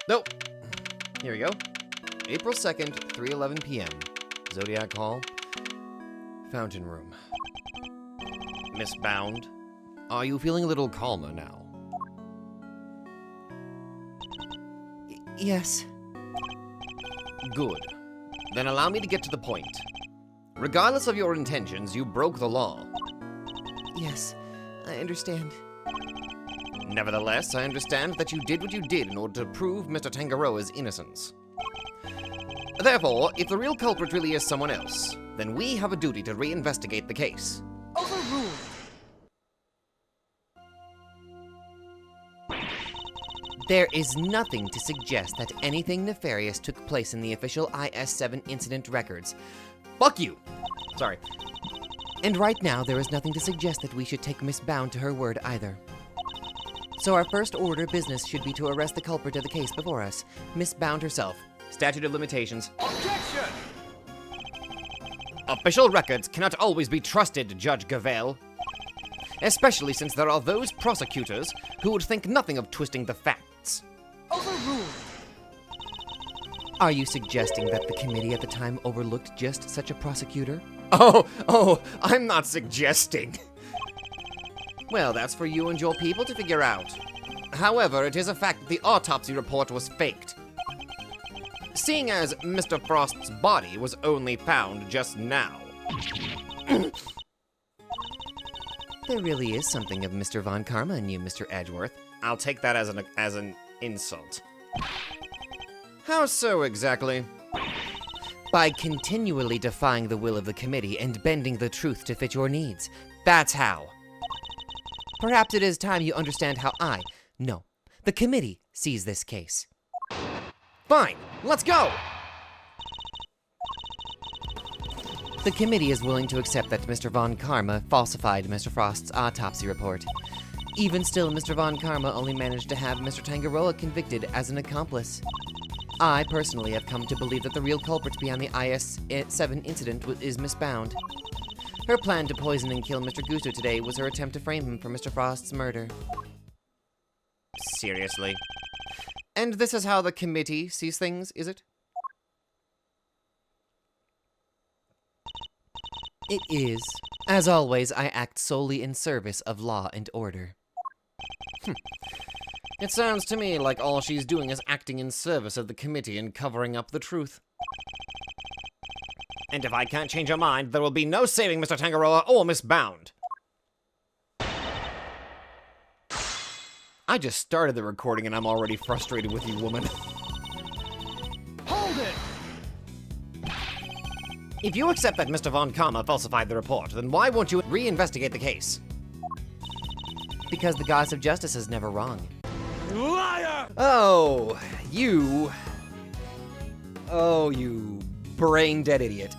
Nope. Here we go. April 2nd, 3:11 p.m. Zodiac Hall. Fountain Room. Miss Bound, are you feeling a little calmer now? Yes. Good. Then allow me to get to the point. Regardless of your intentions, you broke the law. Yes, I understand. Nevertheless, I understand that you did what you did in order to prove Mr. Tangaroa's innocence. Therefore, if the real culprit really is someone else, then we have a duty to reinvestigate the case. Overruled. There is nothing to suggest that anything nefarious took place in the official IS-7 incident records. Fuck you! Sorry. And right now, there is nothing to suggest that we should take Miss Bound to her word either. So our first order of business should be to arrest the culprit of the case before us, Miss Bound herself. Statute of limitations. Objection! Official records cannot always be trusted, Judge Gavale. Especially since there are those prosecutors who would think nothing of twisting the facts. Overruled. Are you suggesting that the committee at the time overlooked just such a prosecutor? Oh, I'm not suggesting. Well, that's for you and your people to figure out. However, it is a fact that the autopsy report was faked. Seeing as Mr. Frost's body was only found just now. There really is something of Mr. Von Karma in you, Mr. Edgeworth. I'll take that as an insult. How so exactly? By continually defying the will of the committee and bending the truth to fit your needs. That's how. Perhaps it is time you understand how the committee sees this case. Fine, let's go! The committee is willing to accept that Mr. Von Karma falsified Mr. Frost's autopsy report. Even still, Mr. Von Karma only managed to have Mr. Tangaroa convicted as an accomplice. I personally have come to believe that the real culprit behind the IS-7 incident is Miss Bound. Her plan to poison and kill Mr. Gusto today was her attempt to frame him for Mr. Frost's murder. Seriously? And this is how the committee sees things, is it? It is. As always, I act solely in service of law and order. It sounds to me like all she's doing is acting in service of the committee and covering up the truth. And if I can't change her mind, there will be no saving Mr. Tangaroa or Miss Bound. I just started the recording and I'm already frustrated with you, woman. Hold it! If you accept that Mr. Von Karma falsified the report, then why won't you reinvestigate the case? Because the goddess of justice is never wrong. Liar! Oh, you brain-dead idiot.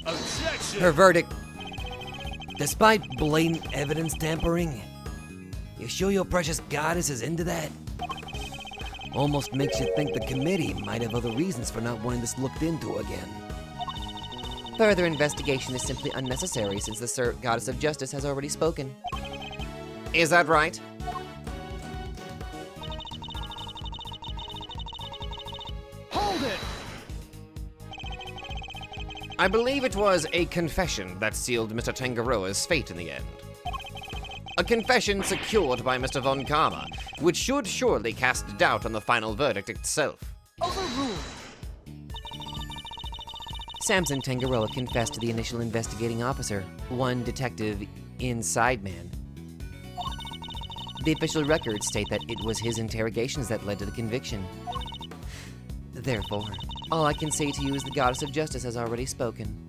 Objection! Her verdict. Despite blatant evidence tampering, you sure your precious goddess is into that? Almost makes you think the committee might have other reasons for not wanting this looked into again. Further investigation is simply unnecessary since the goddess of justice has already spoken. Is that right? Hold it! I believe it was a confession that sealed Mr. Tangaroa's fate in the end. A confession secured by Mr. Von Karma, which should surely cast doubt on the final verdict itself. Overruled. Samson Tangaroa confessed to the initial investigating officer, one detective Inside Man. The official records state that it was his interrogations that led to the conviction. Therefore, all I can say to you is the goddess of justice has already spoken.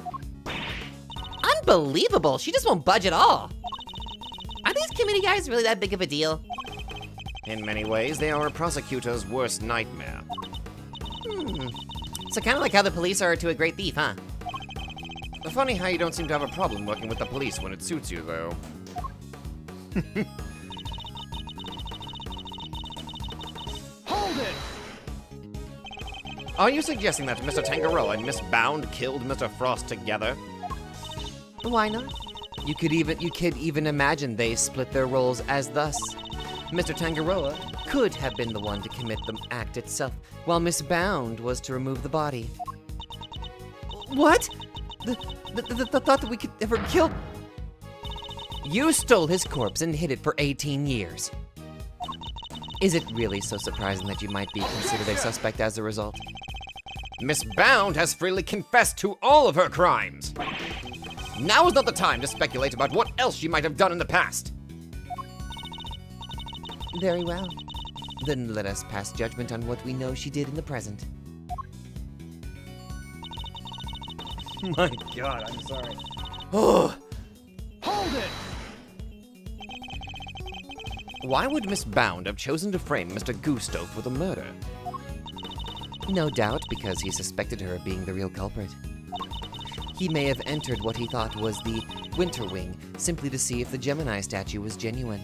Unbelievable! She just won't budge at all! Are these committee guys really that big of a deal? In many ways, they are a prosecutor's worst nightmare. So kind of like how the police are to a great thief, huh? Funny how you don't seem to have a problem working with the police when it suits you, though. Hold it! Are you suggesting that Mr. Tangaroa and Miss Bound killed Mr. Frost together? Why not? You could even imagine they split their roles as thus. Mr. Tangaroa could have been the one to commit the act itself, while Miss Bound was to remove the body. What? The thought that we could ever kill... You stole his corpse and hid it for 18 years. Is it really so surprising that you might be considered a suspect as a result? Miss Bound has freely confessed to all of her crimes. Now is not the time to speculate about what else she might have done in the past. Very well. Then let us pass judgment on what we know she did in the present. My God, I'm sorry. Hold it! Why would Miss Bound have chosen to frame Mr. Gusto for the murder? No doubt because he suspected her of being the real culprit. He may have entered what he thought was the Winter Wing simply to see if the Gemini statue was genuine.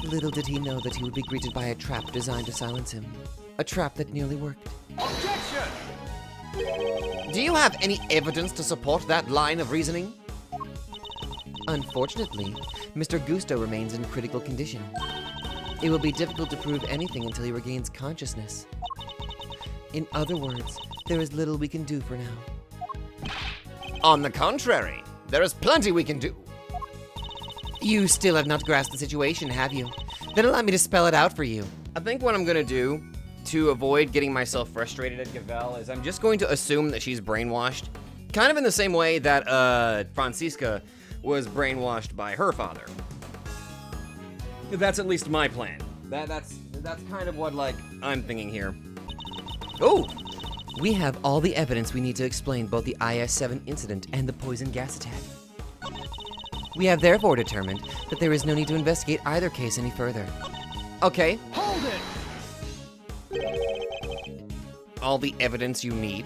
Little did he know that he would be greeted by a trap designed to silence him. A trap that nearly worked. Objection! Do you have any evidence to support that line of reasoning? Unfortunately, Mr. Gusto remains in critical condition. It will be difficult to prove anything until he regains consciousness. In other words, there is little we can do for now. On the contrary, there is plenty we can do. You still have not grasped the situation, have you? Then allow me to spell it out for you. I think what I'm gonna do to avoid getting myself frustrated at Gavel is I'm just going to assume that she's brainwashed. Kind of in the same way that Francisca was brainwashed by her father. That's at least my plan. That's kind of what, like, I'm thinking here. Oh! We have all the evidence we need to explain both the IS-7 incident and the poison gas attack. We have therefore determined that there is no need to investigate either case any further. Okay. Hold it! All the evidence you need?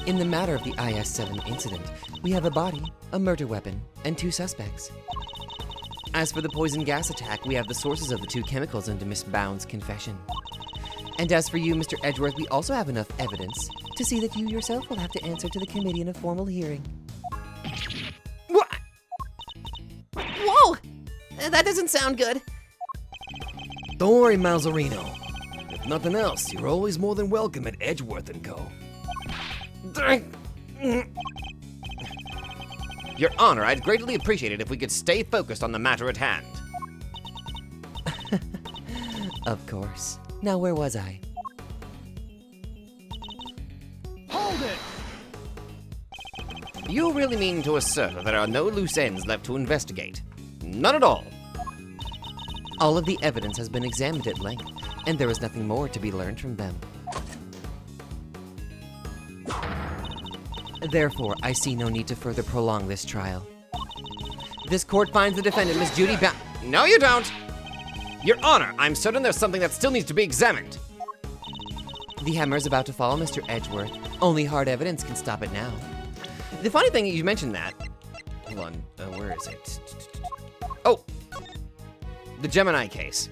In the matter of the IS-7 incident, we have a body, a murder weapon, and 2 suspects. As for the poison gas attack, we have the sources of the 2 chemicals into Miss Bound's confession. And as for you, Mr. Edgeworth, we also have enough evidence to see that you yourself will have to answer to the committee in a formal hearing. What? Whoa! That doesn't sound good. Don't worry, Malzarino. If nothing else, you're always more than welcome at Edgeworth & Co. Your Honor, I'd greatly appreciate it if we could stay focused on the matter at hand. Of course. Now, where was I? Hold it! You really mean to assert that there are no loose ends left to investigate? None at all. All of the evidence has been examined at length, and there is nothing more to be learned from them. Therefore, I see no need to further prolong this trial. This court finds the defendant, Miss Judy Bound. No, you don't! Your Honor, I'm certain there's something that still needs to be examined. The hammer is about to fall, Mr. Edgeworth. Only hard evidence can stop it now. The funny thing, you mentioned that. Hold on, where is it? Oh! The Gemini case.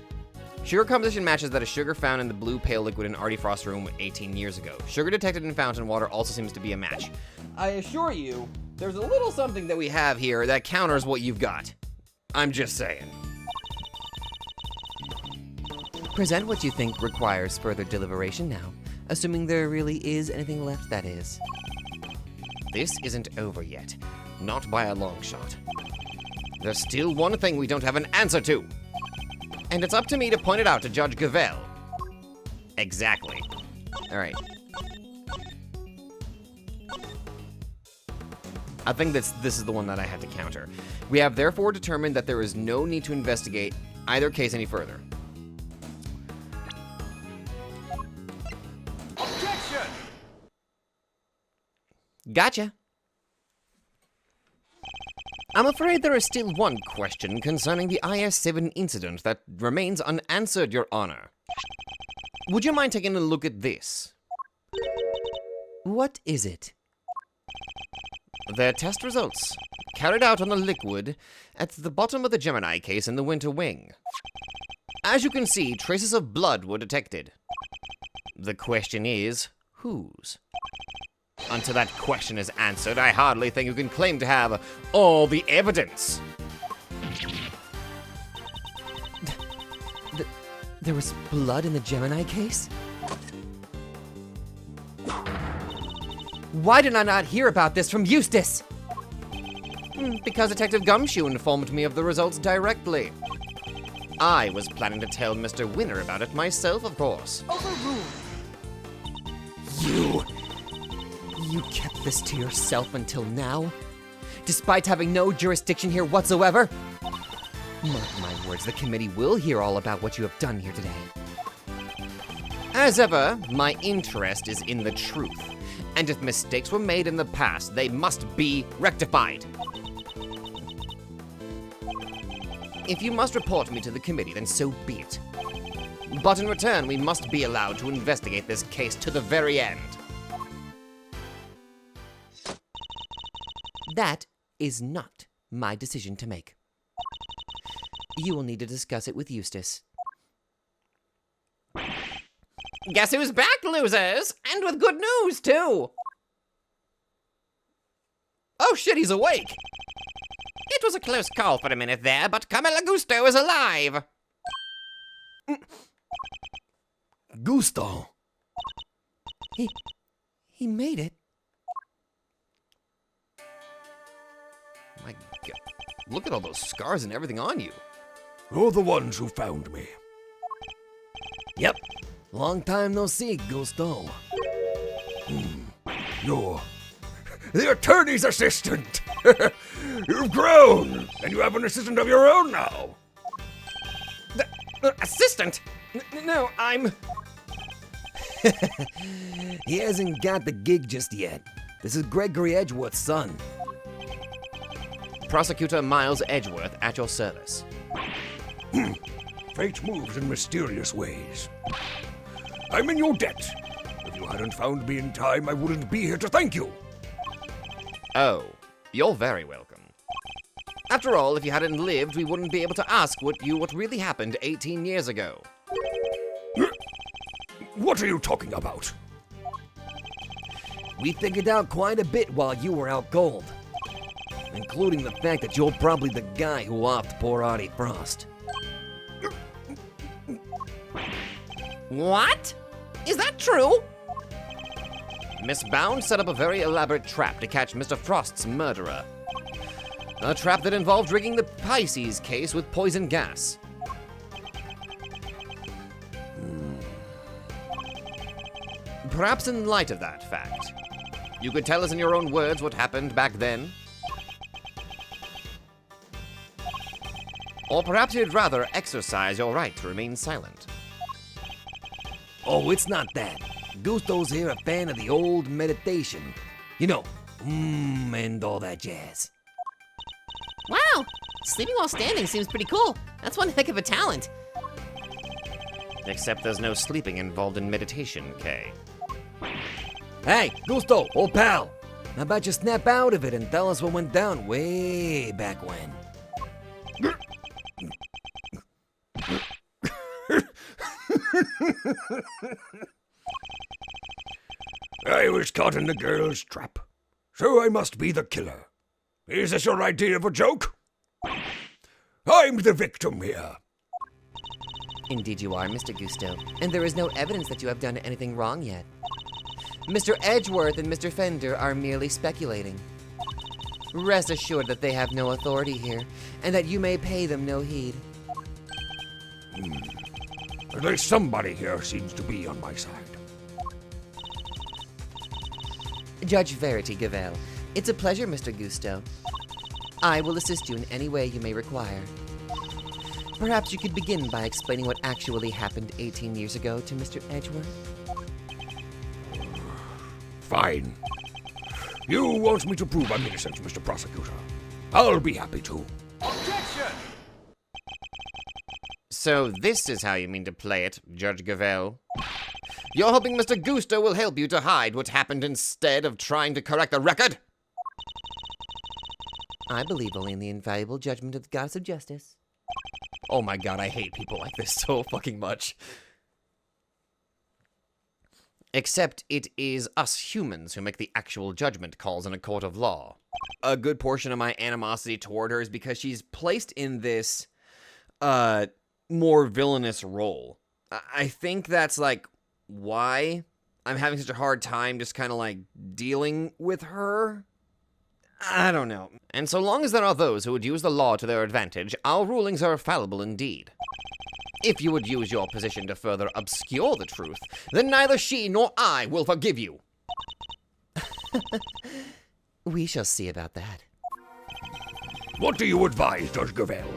Sugar composition matches that of sugar found in the blue pale liquid in Artie Frost's room 18 years ago. Sugar detected in fountain water also seems to be a match. I assure you, there's a little something that we have here that counters what you've got. I'm just saying. Present what you think requires further deliberation now, assuming there really is anything left, that is. This isn't over yet. Not by a long shot. There's still one thing we don't have an answer to. And it's up to me to point it out to Judge Gavel. Exactly. All right. I think this is the one that I had to counter. We have therefore determined that there is no need to investigate either case any further. Objection! Gotcha. I'm afraid there is still one question concerning the IS-7 incident that remains unanswered, Your Honor. Would you mind taking a look at this? What is it? Their test results, carried out on the liquid at the bottom of the Gemini case in the Winter Wing. As you can see, traces of blood were detected. The question is, whose? Until that question is answered, I hardly think you can claim to have all the evidence. There was blood in the Gemini case? Why did I not hear about this from Eustace? Because Detective Gumshoe informed me of the results directly. I was planning to tell Mr. Winner about it myself, of course. Overruled. You kept this to yourself until now? Despite having no jurisdiction here whatsoever? Mark my words, the committee will hear all about what you have done here today. As ever, my interest is in the truth. And if mistakes were made in the past, they must be rectified. If you must report me to the committee, then so be it. But in return, we must be allowed to investigate this case to the very end. That is not my decision to make. You will need to discuss it with Eustace. Guess who's back, losers? And with good news, too! Oh shit, he's awake! It was a close call for a minute there, but Camilla Gusto is alive! Gusto. He made it. My God, look at all those scars and everything on you. You're the ones who found me. Yep. Long time no see, Gusto. You're the attorney's assistant. You've grown, and you have an assistant of your own now. The assistant? No, I'm... He hasn't got the gig just yet. This is Gregory Edgeworth's son. Prosecutor Miles Edgeworth at your service. Fate moves in mysterious ways. I'm in your debt. If you hadn't found me in time, I wouldn't be here to thank you. Oh, you're very welcome. After all, if you hadn't lived, we wouldn't be able to ask what really happened 18 years ago. What are you talking about? We figured out quite a bit while you were out cold. Including the fact that you're probably the guy who offed poor Artie Frost. What? Is that true? Miss Bound set up a very elaborate trap to catch Mr. Frost's murderer. A trap that involved rigging the Pisces case with poison gas. Perhaps in light of that fact, you could tell us in your own words what happened back then? Or perhaps you'd rather exercise your right to remain silent. Oh, it's not that. Gusto's here a fan of the old meditation. You know, and all that jazz. Wow, sleeping while standing seems pretty cool. That's one heck of a talent. Except there's no sleeping involved in meditation, Kay. Hey, Gusto, old pal. How about you snap out of it and tell us what went down way back when? I was caught in the girl's trap, so I must be the killer. Is this your idea of a joke? I'm the victim here. Indeed you are, Mr. Gusto, and there is no evidence that you have done anything wrong yet. Mr. Edgeworth and Mr. Fender are merely speculating. Rest assured that they have no authority here, and that you may pay them no heed. At least somebody here seems to be on my side. Judge Verity Gavel, it's a pleasure, Mr. Gusto. I will assist you in any way you may require. Perhaps you could begin by explaining what actually happened 18 years ago to Mr. Edgeworth? Fine. You want me to prove I'm innocent, Mr. Prosecutor. I'll be happy to. Objection! So this is how you mean to play it, Judge Gavel. You're hoping Mr. Gusto will help you to hide what happened instead of trying to correct the record? I believe only in the invaluable judgment of the goddess of justice. Oh my god, I hate people like this so fucking much. Except it is us humans who make the actual judgment calls in a court of law. A good portion of my animosity toward her is because she's placed in this, more villainous role. I think that's, like, why I'm having such a hard time just kind of, like, dealing with her. I don't know. And so long as there are those who would use the law to their advantage, our rulings are fallible indeed. If you would use your position to further obscure the truth, then neither she nor I will forgive you. We shall see about that. What do you advise, Judge Gavel?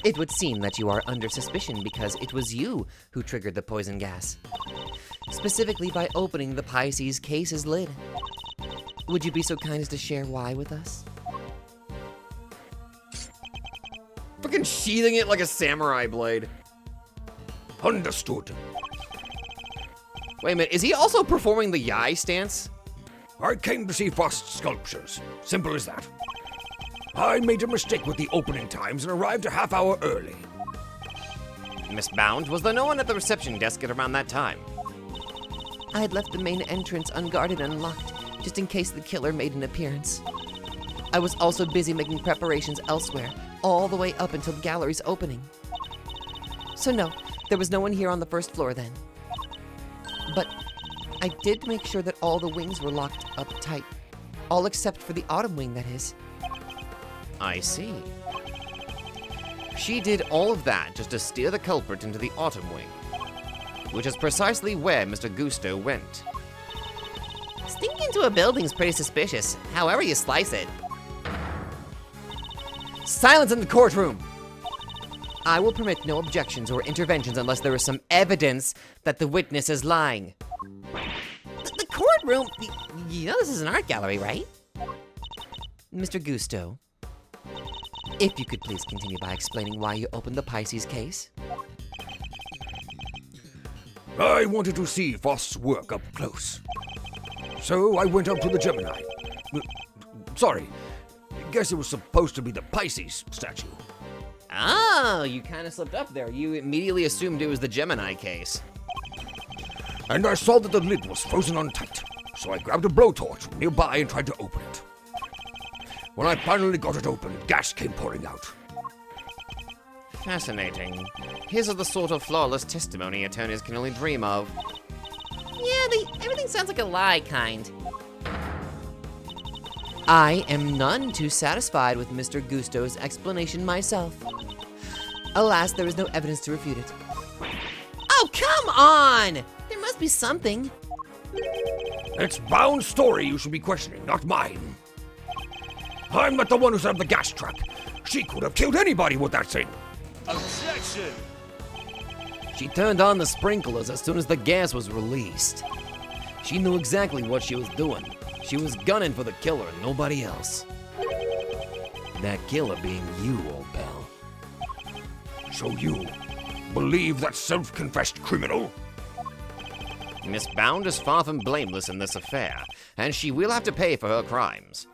It would seem that you are under suspicion because it was you who triggered the poison gas. Specifically by opening the Pisces case's lid. Would you be so kind as to share why with us? Fucking sheathing it like a samurai blade. Understood. Wait a minute, is he also performing the Yai stance? I came to see Frost's sculptures. Simple as that. I made a mistake with the opening times and arrived a half hour early. Miss Bound, was there no one at the reception desk at around that time? I had left the main entrance unguarded and unlocked, just in case the killer made an appearance. I was also busy making preparations elsewhere, all the way up until the gallery's opening. So no, there was no one here on the first floor then. But I did make sure that all the wings were locked up tight. All except for the autumn wing, that is. I see. She did all of that just to steer the culprit into the autumn wing, which is precisely where Mr. Gusto went. Sneaking into a building's pretty suspicious, however you slice it. Silence in the courtroom! I will permit no objections or interventions unless there is some evidence that the witness is lying. The courtroom? You know this is an art gallery, right? Mr. Gusto, if you could please continue by explaining why you opened the Pisces case. I wanted to see Frost's work up close. So I went up to the Gemini. Sorry, guess it was supposed to be the Pisces statue. Oh, you kind of slipped up there. You immediately assumed it was the Gemini case. And I saw that the lid was frozen on tight, so I grabbed a blowtorch from nearby and tried to open it. When I finally got it open, gas came pouring out. Fascinating. His is the sort of flawless testimony attorneys can only dream of. Yeah, everything sounds like a lie, kind. I am none too satisfied with Mr. Gusto's explanation myself. Alas, there is no evidence to refute it. Oh, come on! There must be something. It's Bound's story you should be questioning, not mine. I'm not the one who set up the gas trap. She could have killed anybody with that thing. Objection! She turned on the sprinklers as soon as the gas was released. She knew exactly what she was doing. She was gunning for the killer and nobody else. That killer being you, old pal. So you believe that self-confessed criminal? Miss Bound is far from blameless in this affair, and she will have to pay for her crimes.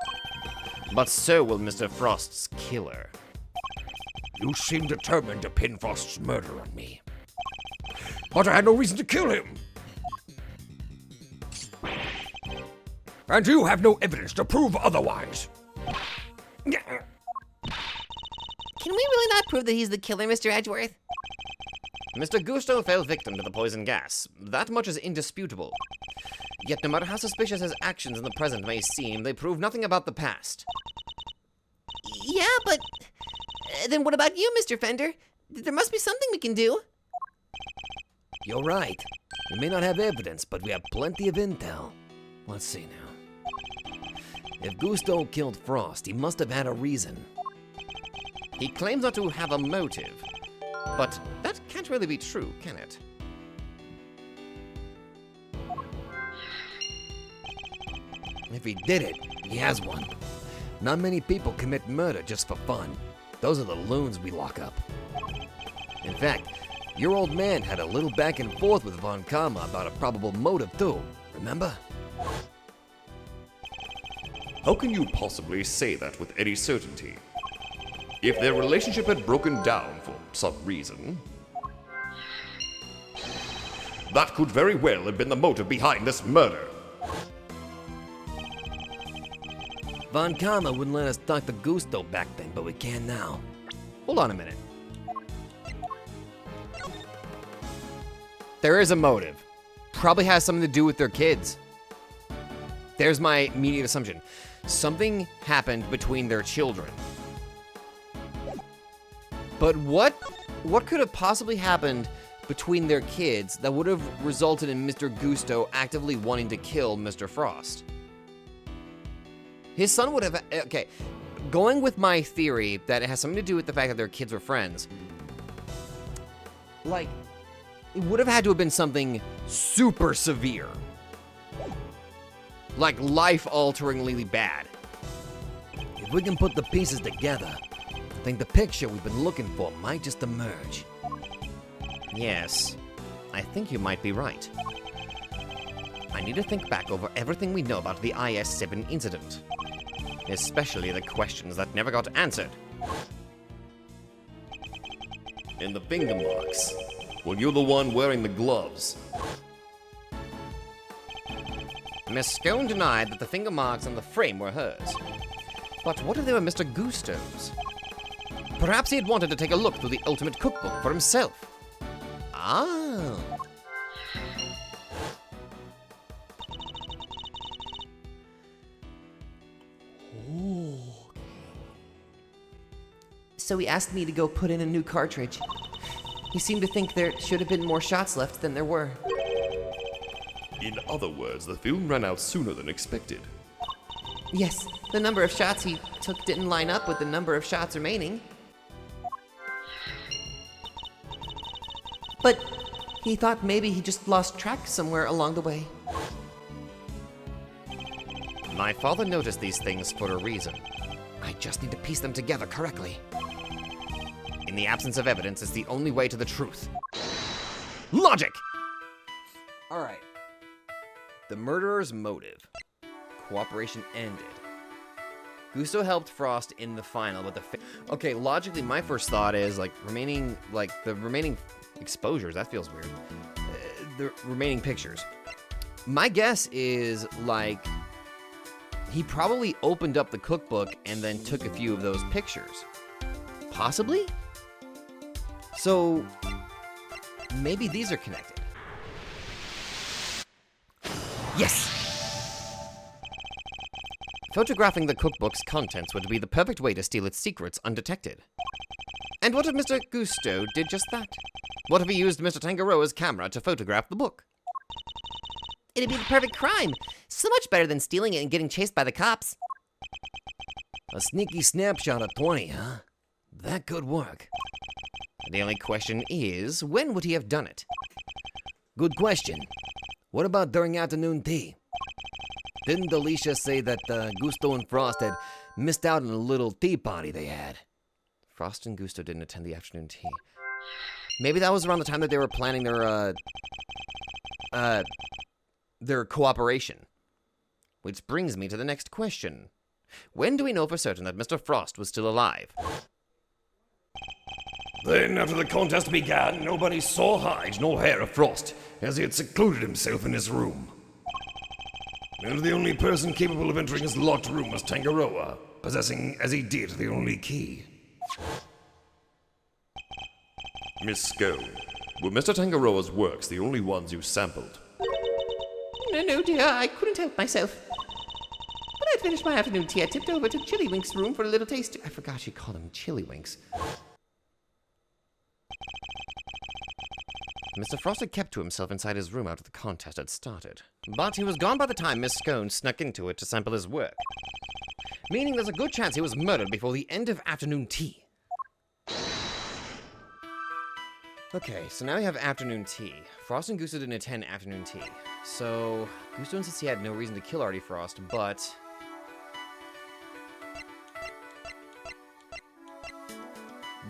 But so will Mr. Frost's killer. You seem determined to pin Frost's murder on me. But I had no reason to kill him. And you have no evidence to prove otherwise. Can we really not prove that he's the killer, Mr. Edgeworth? Mr. Gusto fell victim to the poison gas. That much is indisputable. Yet no matter how suspicious his actions in the present may seem, they prove nothing about the past. Yeah, but then what about you, Mr. Fender? There must be something we can do. You're right. We may not have evidence, but we have plenty of intel. Let's see now. If Gusto killed Frost, he must have had a reason. He claims not to have a motive, but that can't really be true, can it? If he did it, he has one. Not many people commit murder just for fun. Those are the loons we lock up. In fact, your old man had a little back and forth with Von Karma about a probable motive too, remember? How can you possibly say that with any certainty? If their relationship had broken down for some reason, that could very well have been the motive behind this murder. Von Karma wouldn't let us talk to Gusto back then, but we can now. Hold on a minute. There is a motive. Probably has something to do with their kids. There's my immediate assumption. Something happened between their children. But what could have possibly happened between their kids that would have resulted in Mr. Gusto actively wanting to kill Mr. Frost? His son would have... Okay, going with my theory that it has something to do with the fact that their kids were friends, like, it would have had to have been something super severe. Like, life-alteringly bad. If we can put the pieces together, I think the picture we've been looking for might just emerge. Yes, I think you might be right. I need to think back over everything we know about the IS-7 incident. Especially the questions that never got answered. And the finger marks. Well, you're the one wearing the gloves. Miss Scone denied that the finger marks on the frame were hers. But what if they were Mr. Gusto's? Perhaps he had wanted to take a look through the ultimate cookbook for himself. Ah. So he asked me to go put in a new cartridge. He seemed to think there should have been more shots left than there were. In other words, the film ran out sooner than expected. Yes, the number of shots he took didn't line up with the number of shots remaining. But he thought maybe he just lost track somewhere along the way. My father noticed these things for a reason. I just need to piece them together correctly. In the absence of evidence, it's the only way to the truth. Logic! Alright. The murderer's motive. Cooperation ended. Gusto helped Frost in the final, but okay, logically, my first thought is, the remaining exposures, that feels weird. The remaining pictures. My guess is, he probably opened up the cookbook and then took a few of those pictures. Possibly? So, maybe these are connected. Yes! Photographing the cookbook's contents would be the perfect way to steal its secrets undetected. And what if Mr. Gusto did just that? What if he used Mr. Tangaroa's camera to photograph the book? It'd be the perfect crime. So much better than stealing it and getting chased by the cops. A sneaky snapshot of 20, huh? That could work. The only question is, when would he have done it? Good question. What about during afternoon tea? Didn't Alicia say that Gusto and Frost had missed out on a little tea party they had? Frost and Gusto didn't attend the afternoon tea. Maybe that was around the time that they were planning their cooperation. Which brings me to the next question. When do we know for certain that Mr. Frost was still alive? Then, after the contest began, nobody saw hide nor hair of Frost, as he had secluded himself in his room. And the only person capable of entering his locked room was Tangaroa, possessing, as he did, the only key. Miss Scone, were Mr. Tangaroa's works the only ones you sampled? No, dear, I couldn't help myself. When I'd finished my afternoon tea, I tipped over to Chillywink's room for a little taste. I forgot she called him Chillywinks. Mr. Frost had kept to himself inside his room after the contest had started. But he was gone by the time Miss Scone snuck into it to sample his work. Meaning there's a good chance he was murdered before the end of afternoon tea. Okay, so now we have afternoon tea. Frost and Gusto didn't attend afternoon tea. So, Gusto insists he had no reason to kill Artie Frost, but...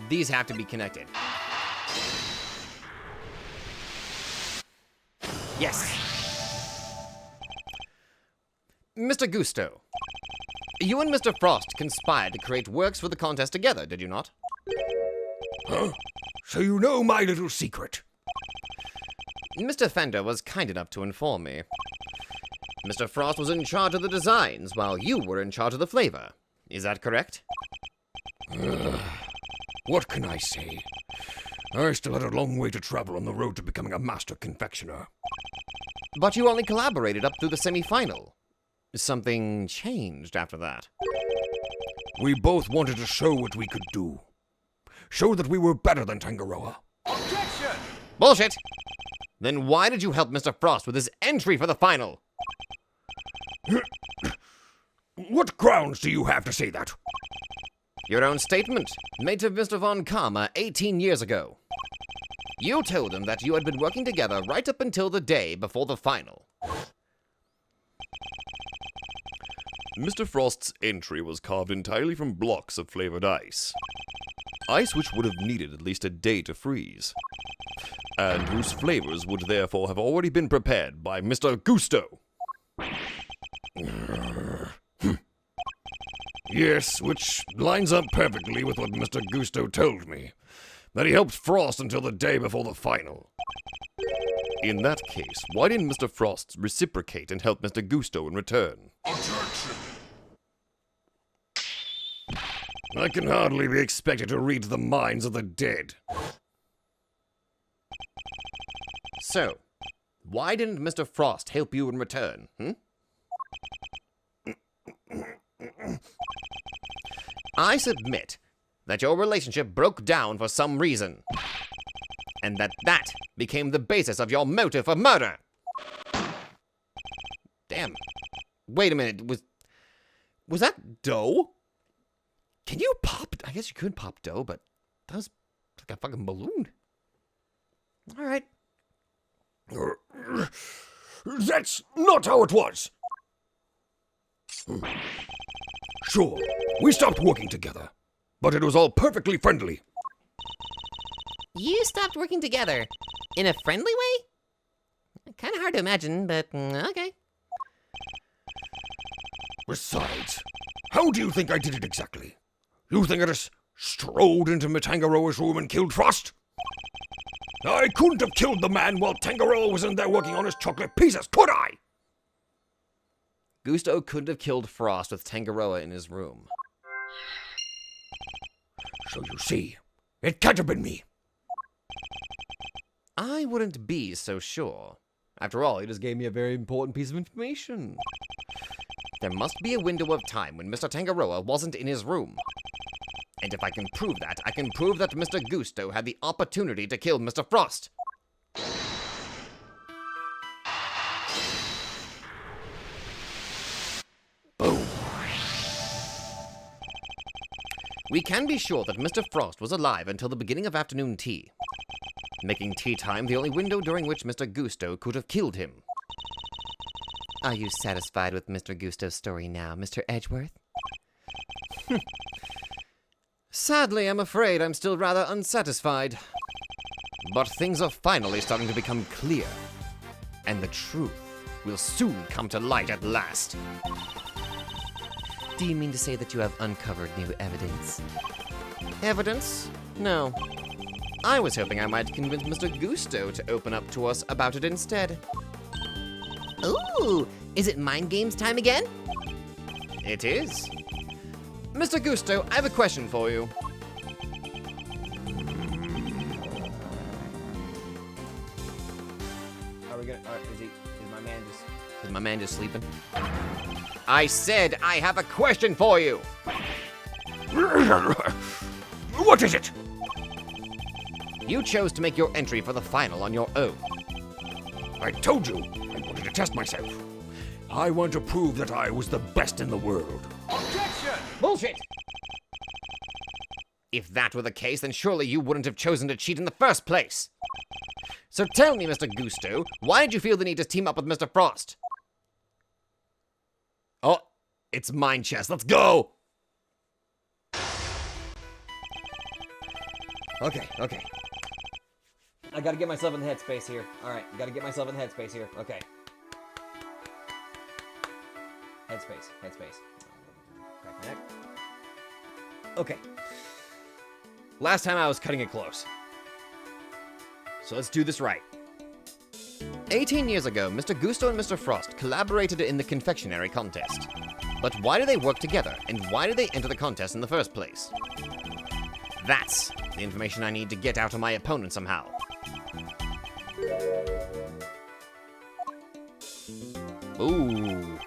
these have to be connected. Yes! Mr. Gusto, you and Mr. Frost conspired to create works for the contest together, did you not? Huh? So you know my little secret? Mr. Fender was kind enough to inform me. Mr. Frost was in charge of the designs, while you were in charge of the flavor. Is that correct? What can I say? I still had a long way to travel on the road to becoming a master confectioner. But you only collaborated up through the semi-final. Something changed after that. We both wanted to show what we could do. Show that we were better than Tangaroa. Objection! Bullshit! Then why did you help Mr. Frost with his entry for the final? What grounds do you have to say that? Your own statement, made to Mr. Von Karma 18 years ago. You told him that you had been working together right up until the day before the final. Mr. Frost's entry was carved entirely from blocks of flavored ice. Ice which would have needed at least a day to freeze, and whose flavors would therefore have already been prepared by Mr. Gusto. Yes, which lines up perfectly with what Mr. Gusto told me. That he helped Frost until the day before the final. In that case, why didn't Mr. Frost reciprocate and help Mr. Gusto in return? I can hardly be expected to read the minds of the dead. So, why didn't Mr. Frost help you in return, I submit that your relationship broke down for some reason, and that became the basis of your motive for murder. Damn. Wait a minute, was that dough? Can you pop? I guess you could pop dough, but that was like a fucking balloon. All right. That's not how it was. Sure, we stopped working together, but it was all perfectly friendly. You stopped working together in a friendly way? Kind of hard to imagine, but okay. Besides, how do you think I did it exactly? You think I just strolled into Tangaroa's room and killed Frost? I couldn't have killed the man while Tangaroa was in there working on his chocolate pieces, could I? Gusto couldn't have killed Frost with Tangaroa in his room. So you see, it can't have been me. I wouldn't be so sure. After all, he just gave me a very important piece of information. There must be a window of time when Mr. Tangaroa wasn't in his room. And if I can prove that, I can prove that Mr. Gusto had the opportunity to kill Mr. Frost. Boom. We can be sure that Mr. Frost was alive until the beginning of afternoon tea, making tea time the only window during which Mr. Gusto could have killed him. Are you satisfied with Mr. Gusto's story now, Mr. Edgeworth? Sadly, I'm afraid I'm still rather unsatisfied. But things are finally starting to become clear, and the truth will soon come to light at last. Do you mean to say that you have uncovered new evidence? Evidence? No. I was hoping I might convince Mr. Gusto to open up to us about it instead. Ooh, is it mind games time again? It is. Mr. Gusto, I have a question for you. Are we gonna? Is my man just sleeping? I said I have a question for you. What is it? You chose to make your entry for the final on your own. I told you, I wanted to test myself. I want to prove that I was the best in the world. Objection! Bullshit! If that were the case, then surely you wouldn't have chosen to cheat in the first place. So tell me, Mr. Gusto, why did you feel the need to team up with Mr. Frost? Oh, it's mine chess. Let's go! Okay. I gotta get myself in the headspace here. Alright, gotta get myself in the headspace here. Okay. Headspace. Crack my neck. Okay. Last time I was cutting it close. So let's do this right. 18 years ago, Mr. Gusto and Mr. Frost collaborated in the confectionery contest. But why did they work together, and why did they enter the contest in the first place? That's the information I need to get out of my opponent somehow. Ooh.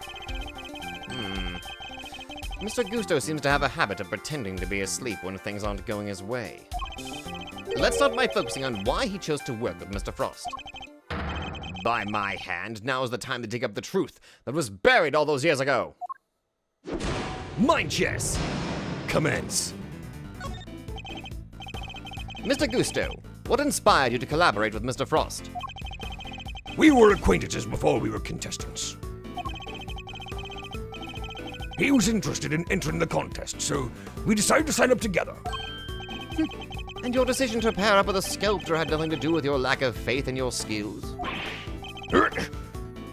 Mr. Gusto seems to have a habit of pretending to be asleep when things aren't going his way. Let's start by focusing on why he chose to work with Mr. Frost. By my hand, now is the time to dig up the truth that was buried all those years ago. Mind chess! Commence. Mr. Gusto, what inspired you to collaborate with Mr. Frost? We were acquaintances before we were contestants. He was interested in entering the contest, so we decided to sign up together. And your decision to pair up with a sculptor had nothing to do with your lack of faith in your skills?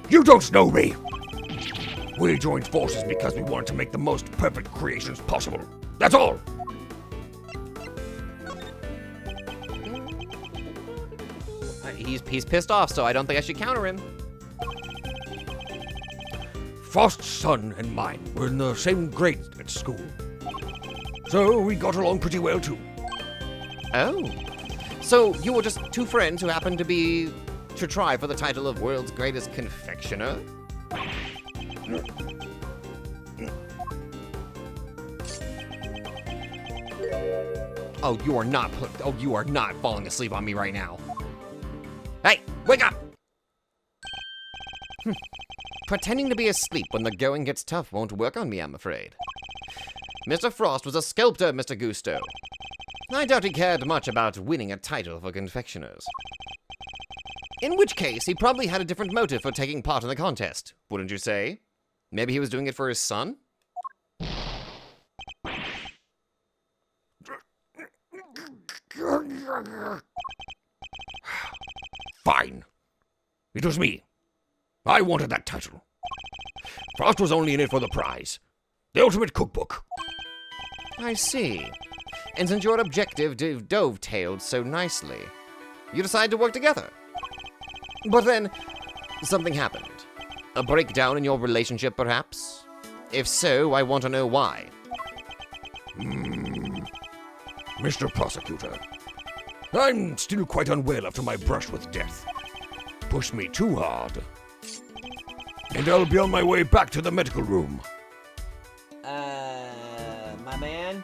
You don't know me! We joined forces because we wanted to make the most perfect creations possible. That's all! He's pissed off, so I don't think I should counter him. Frost's son and mine were in the same grade at school. So we got along pretty well too. Oh. So you were just two friends who happened to try for the title of World's Greatest Confectioner? Oh, you are not falling asleep on me right now. Hey, wake up! Pretending to be asleep when the going gets tough won't work on me, I'm afraid. Mr. Frost was a sculptor, Mr. Gusto. I doubt he cared much about winning a title for confectioners. In which case, he probably had a different motive for taking part in the contest, wouldn't you say? Maybe he was doing it for his son? Fine. It was me. I wanted that title. Frost was only in it for the prize. The ultimate cookbook. I see. And since your objective dovetailed so nicely, you decided to work together. But then, something happened. A breakdown in your relationship, perhaps? If so, I want to know why. Mr. Prosecutor, I'm still quite unwell after my brush with death. Pushed me too hard. And I'll be on my way back to the medical room. My man?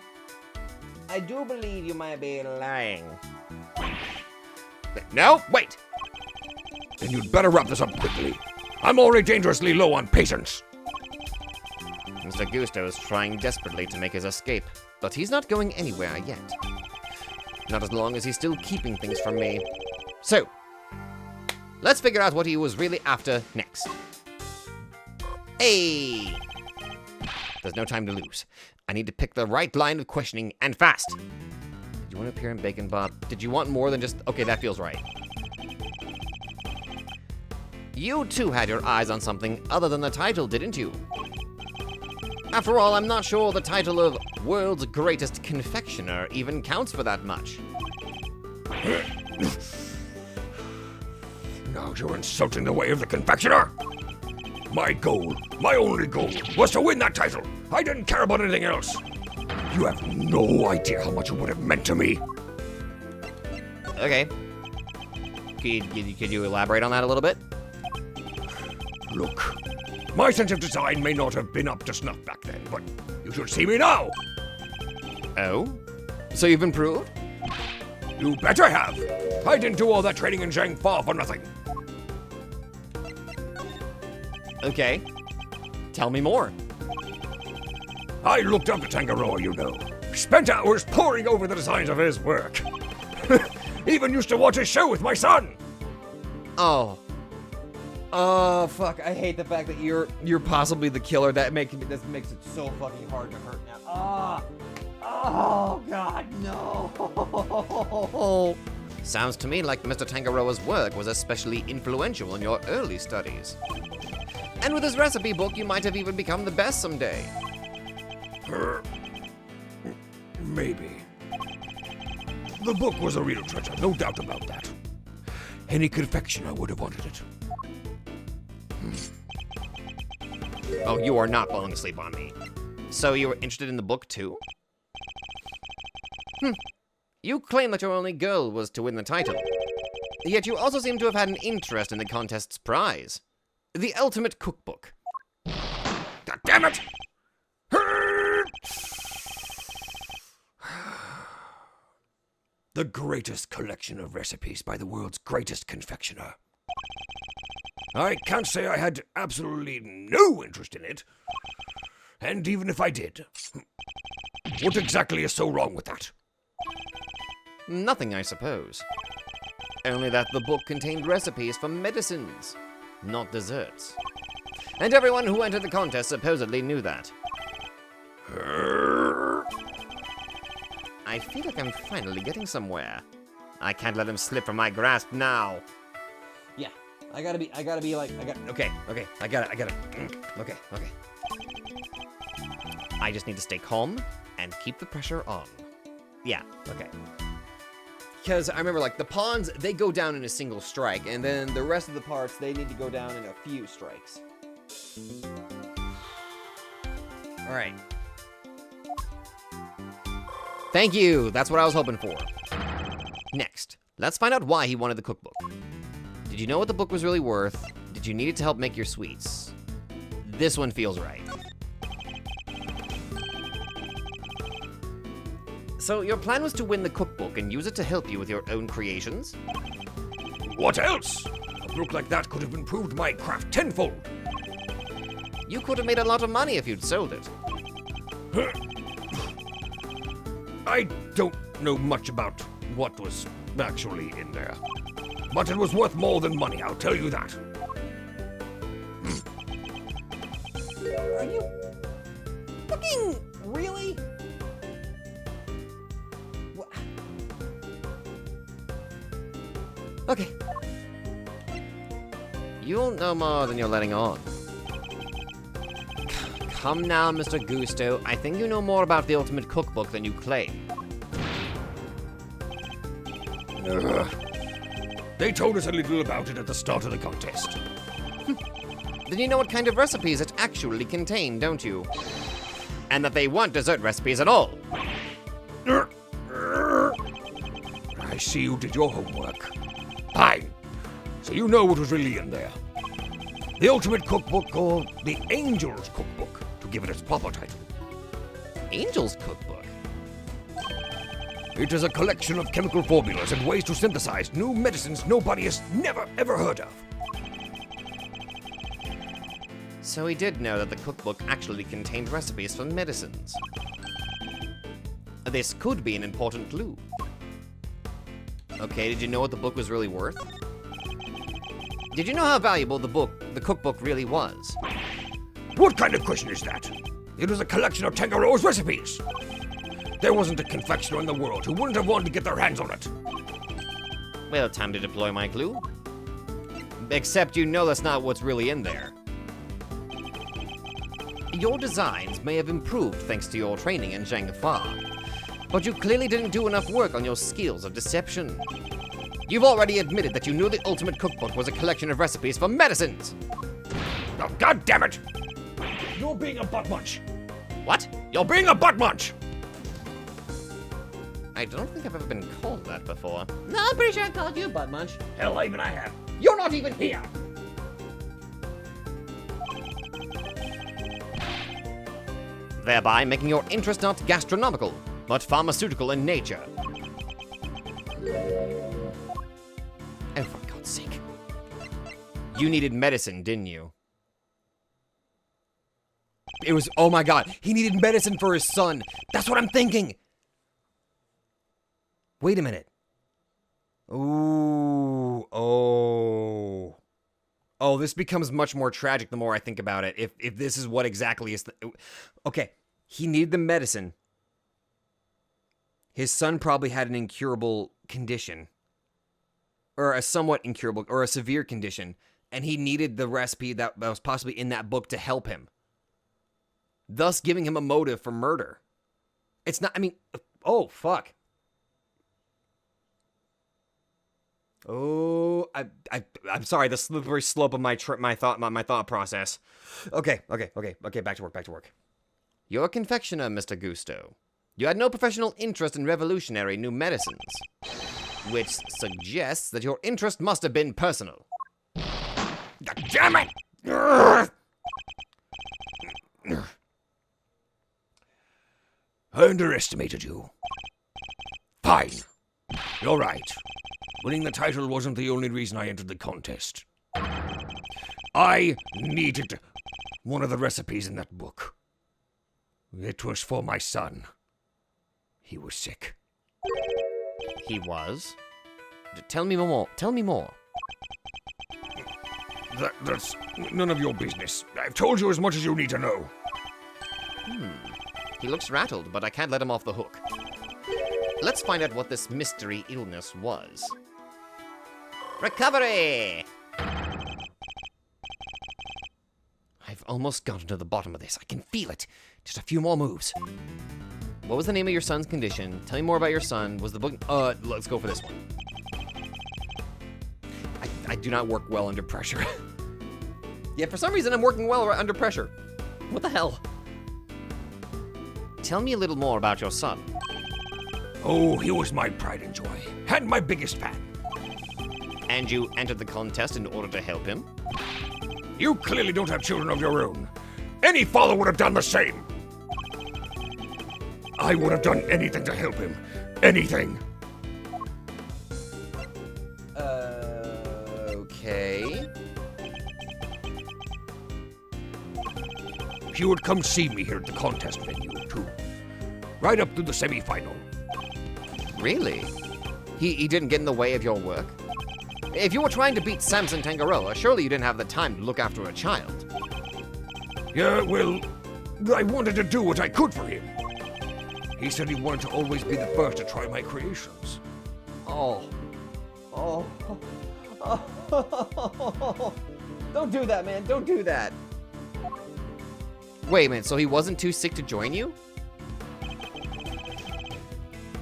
I do believe you might be lying. No, wait! Then you'd better wrap this up quickly. I'm already dangerously low on patience. Mr. Gusto is trying desperately to make his escape, but he's not going anywhere yet. Not as long as he's still keeping things from me. So, let's figure out what he was really after next. Hey! There's no time to lose. I need to pick the right line of questioning, and fast. Did you want to appear in Bacon Bob? Did you want more than just... Okay, that feels right. You too had your eyes on something other than the title, didn't you? After all, I'm not sure the title of World's Greatest Confectioner even counts for that much. Now you're insulting the way of the confectioner. My goal, my only goal, was to win that title. I didn't care about anything else. You have no idea how much it would have meant to me. Okay. Could you elaborate on that a little bit? Look, my sense of design may not have been up to snuff back then, but you should see me now. Oh? So you've improved? You better have. I didn't do all that training in Zhang for nothing. Okay. Tell me more. I looked up to Tangaroa, you know. Spent hours poring over the designs of his work. Even used to watch his show with my son. Oh. Oh, fuck. I hate the fact that you're possibly the killer. This makes it so fucking hard to hurt now. Ah. Oh, God, no. Sounds to me like Mr. Tangaroa's work was especially influential in your early studies. And with his recipe book, you might have even become the best someday. Maybe. The book was a real treasure, no doubt about that. Any confectioner would have wanted it. Oh, you are not falling asleep on me. So you were interested in the book, too? You claim that your only goal was to win the title. Yet you also seem to have had an interest in the contest's prize. The ultimate cookbook. God damn it! The greatest collection of recipes by the world's greatest confectioner. I can't say I had absolutely no interest in it. And even if I did, what exactly is so wrong with that? Nothing, I suppose. Only that the book contained recipes for medicines, not desserts. And everyone who entered the contest supposedly knew that. I feel like I'm finally getting somewhere. I can't let him slip from my grasp now. Yeah, I gotta be like, okay, I got it. Okay. I just need to stay calm and keep the pressure on. Yeah, okay. Because I remember, like, the pawns, they go down in a single strike, and then the rest of the parts, they need to go down in a few strikes. Alright. Thank you! That's what I was hoping for. Next, let's find out why he wanted the cookbook. Did you know what the book was really worth? Did you need it to help make your sweets? This one feels right. So, your plan was to win the cookbook and use it to help you with your own creations? What else? A book like that could have improved my craft tenfold. You could have made a lot of money if you'd sold it. I don't know much about what was actually in there. But it was worth more than money, I'll tell you that. Are you fucking really? Okay. You'll know more than you're letting on. Come now, Mr. Gusto. I think you know more about the Ultimate Cookbook than you claim. They told us a little about it at the start of the contest. Then you know what kind of recipes it actually contained, don't you? And that they weren't dessert recipes at all. I see you did your homework. Fine. So you know what was really in there. The Ultimate Cookbook, or the Angel's Cookbook, to give it its proper title. Angel's Cookbook? It is a collection of chemical formulas and ways to synthesize new medicines nobody has never ever heard of. So he did know that the cookbook actually contained recipes for medicines. This could be an important clue. Okay, did you know what the book was really worth? Did you know how valuable the cookbook really was? What kind of question is that? It was a collection of Tangaroa's recipes. There wasn't a confectioner in the world who wouldn't have wanted to get their hands on it. Well, time to deploy my clue. Except you know that's not what's really in there. Your designs may have improved thanks to your training in Zhang Fa, but you clearly didn't do enough work on your skills of deception. You've already admitted that you knew the Ultimate Cookbook was a collection of recipes for medicines! Oh, God damn it! You're being a butt munch! What? You're being a butt munch! I don't think I've ever been called that before. No, I'm pretty sure I called you a butt munch. Hell, even I have. You're not even here. Thereby making your interest not gastronomical, but pharmaceutical in nature. Oh, for God's sake. You needed medicine, didn't you? It was, oh my God, he needed medicine for his son. That's what I'm thinking. Wait a minute. Ooh, oh. Oh, this becomes much more tragic the more I think about it. If this is what exactly is okay, he needed the medicine. His son probably had an incurable condition. Or a somewhat incurable, or a severe condition. And he needed the recipe that was possibly in that book to help him. Thus giving him a motive for murder. It's not, I mean, oh, fuck. Oh, I'm sorry. The slippery slope of my thought process. Okay. Back to work. Your confectioner, Mr. Gusto. You had no professional interest in revolutionary new medicines, which suggests that your interest must have been personal. Damn it! I underestimated you. Fine. You're right. Winning the title wasn't the only reason I entered the contest. I needed one of the recipes in that book. It was for my son. He was sick. He was? Tell me more. Tell me more. That's none of your business. I've told you as much as you need to know. He looks rattled, but I can't let him off the hook. Let's find out what this mystery illness was. Recovery! I've almost gotten to the bottom of this. I can feel it. Just a few more moves. What was the name of your son's condition? Tell me more about your son. Was the book... let's go for this one. I do not work well under pressure. Yeah, for some reason I'm working well under pressure. What the hell? Tell me a little more about your son. Oh, he was my pride and joy. And my biggest fan. And you entered the contest in order to help him? You clearly don't have children of your own. Any father would have done the same. I would have done anything to help him. Anything. Okay. He would come see me here at the contest venue, too. Right up to the semi-final. Really? He didn't get in the way of your work? If you were trying to beat Samson Tangaroa, surely you didn't have the time to look after a child. Yeah, well, I wanted to do what I could for him. He said he wanted to always be the first to try my creations. Don't do that, man. Don't do that. Wait a minute, so he wasn't too sick to join you?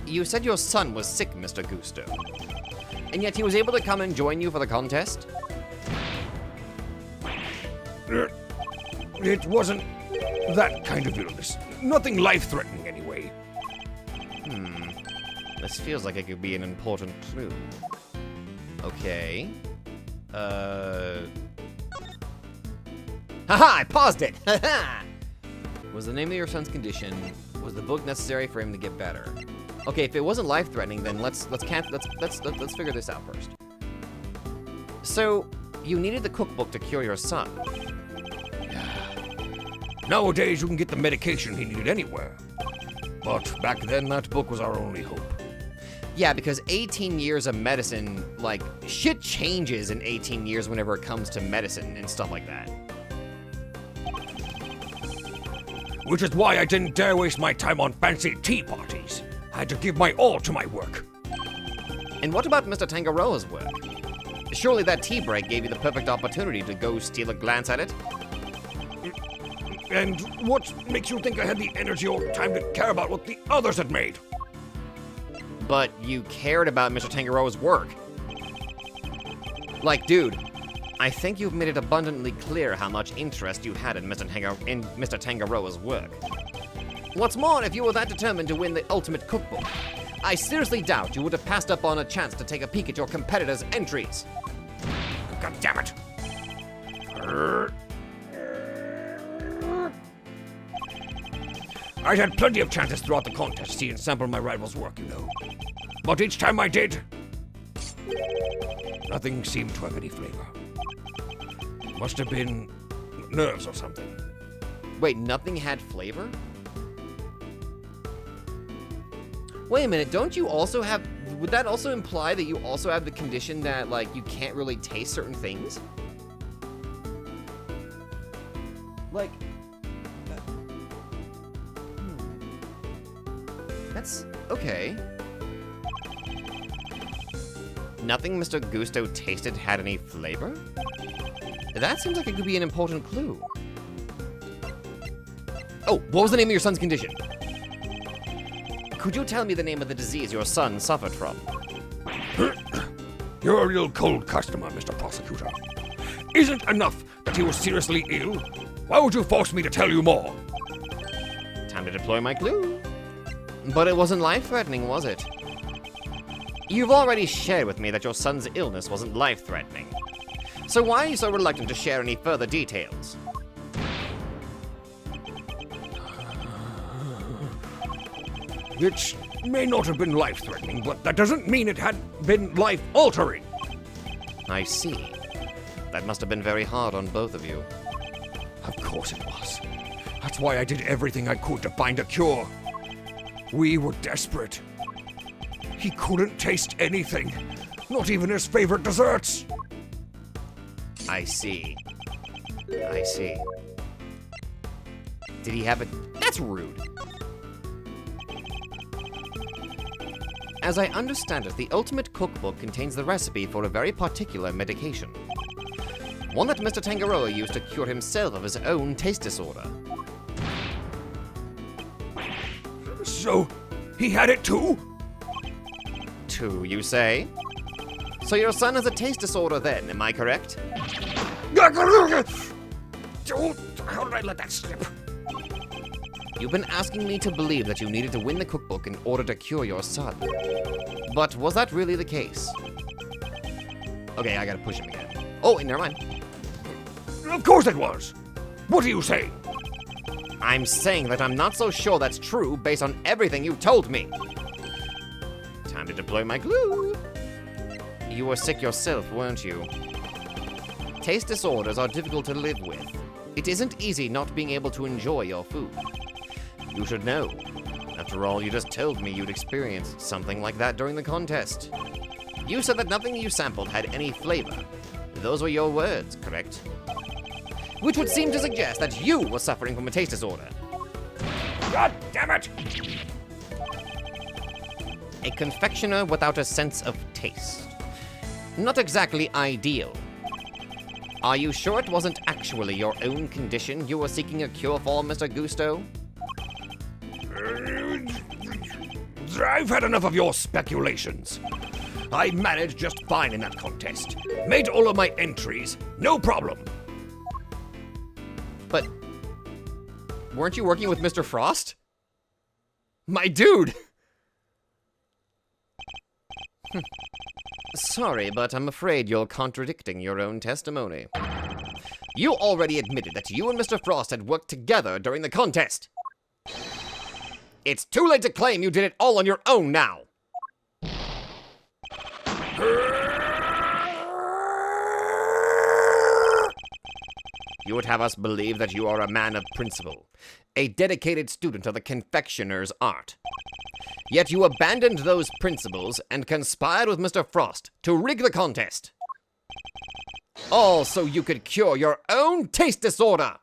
You said your son was sick, Mr. Gusto. And yet he was able to come and join you for the contest? It wasn't that kind of illness. Nothing life-threatening, anyway. This feels like it could be an important clue. Okay. Haha, I paused it! Haha! Was the name of your son's condition? Was the book necessary for him to get better? Okay, if it wasn't life-threatening, then let's figure this out first. So, you needed the cookbook to cure your son. Nowadays, you can get the medication he needed anywhere. But back then, that book was our only hope. Yeah, because 18 years of medicine, like, shit changes in 18 years whenever it comes to medicine and stuff like that. Which is why I didn't dare waste my time on fancy tea parties. I had to give my all to my work. And what about Mr. Tangaroa's work? Surely that tea break gave you the perfect opportunity to go steal a glance at it? And what makes you think I had the energy or time to care about what the others had made? But you cared about Mr. Tangaroa's work. Like, dude, I think you've made it abundantly clear how much interest you had in Mr. Tangaroa's work. What's more, if you were that determined to win the ultimate cookbook, I seriously doubt you would have passed up on a chance to take a peek at your competitors' entries. God damn it! I'd had plenty of chances throughout the contest to see and sample my rival's work, you know. But each time I did, nothing seemed to have any flavor. Must have been nerves or something. Wait, nothing had flavor? Wait a minute, don't you also have... Would that also imply that you also have the condition that, like, you can't really taste certain things? Like... That's... okay. Nothing Mr. Gusto tasted had any flavor? That seems like it could be an important clue. Oh, what was the name of your son's condition? Could you tell me the name of the disease your son suffered from? You're a real cold customer, Mr. Prosecutor. Isn't enough that he was seriously ill? Why would you force me to tell you more? Time to deploy my clue. But it wasn't life-threatening, was it? You've already shared with me that your son's illness wasn't life-threatening. So why are you so reluctant to share any further details? It may not have been life-threatening, but that doesn't mean it had been life-altering. I see. That must have been very hard on both of you. Of course it was. That's why I did everything I could to find a cure. We were desperate. He couldn't taste anything, not even his favorite desserts. I see. I see. Did he have it? That's rude. As I understand it, the Ultimate Cookbook contains the recipe for a very particular medication. One that Mr. Tangaroa used to cure himself of his own taste disorder. So, he had it too? Two, you say? So your son has a taste disorder then, am I correct? How did I let that slip? You've been asking me to believe that you needed to win the cookbook in order to cure your son. But was that really the case? Okay, I gotta push him again. Oh, never mind. Of course it was. What are you saying? I'm saying that I'm not so sure that's true based on everything you told me. Time to deploy my glue. You were sick yourself, weren't you? Taste disorders are difficult to live with. It isn't easy not being able to enjoy your food. You should know. After all, you just told me you'd experienced something like that during the contest. You said that nothing you sampled had any flavor. Those were your words, correct? Which would seem to suggest that you were suffering from a taste disorder. God damn it! A confectioner without a sense of taste. Not exactly ideal. Are you sure it wasn't actually your own condition you were seeking a cure for, Mr. Gusto? I've had enough of your speculations. I managed just fine in that contest. Made all of my entries, no problem. But weren't you working with Mr. Frost? My dude! Sorry, but I'm afraid you're contradicting your own testimony. You already admitted that you and Mr. Frost had worked together during the contest. It's too late to claim you did it all on your own now. You would have us believe that you are a man of principle, a dedicated student of the confectioner's art. Yet you abandoned those principles and conspired with Mr. Frost to rig the contest. All so you could cure your own taste disorder.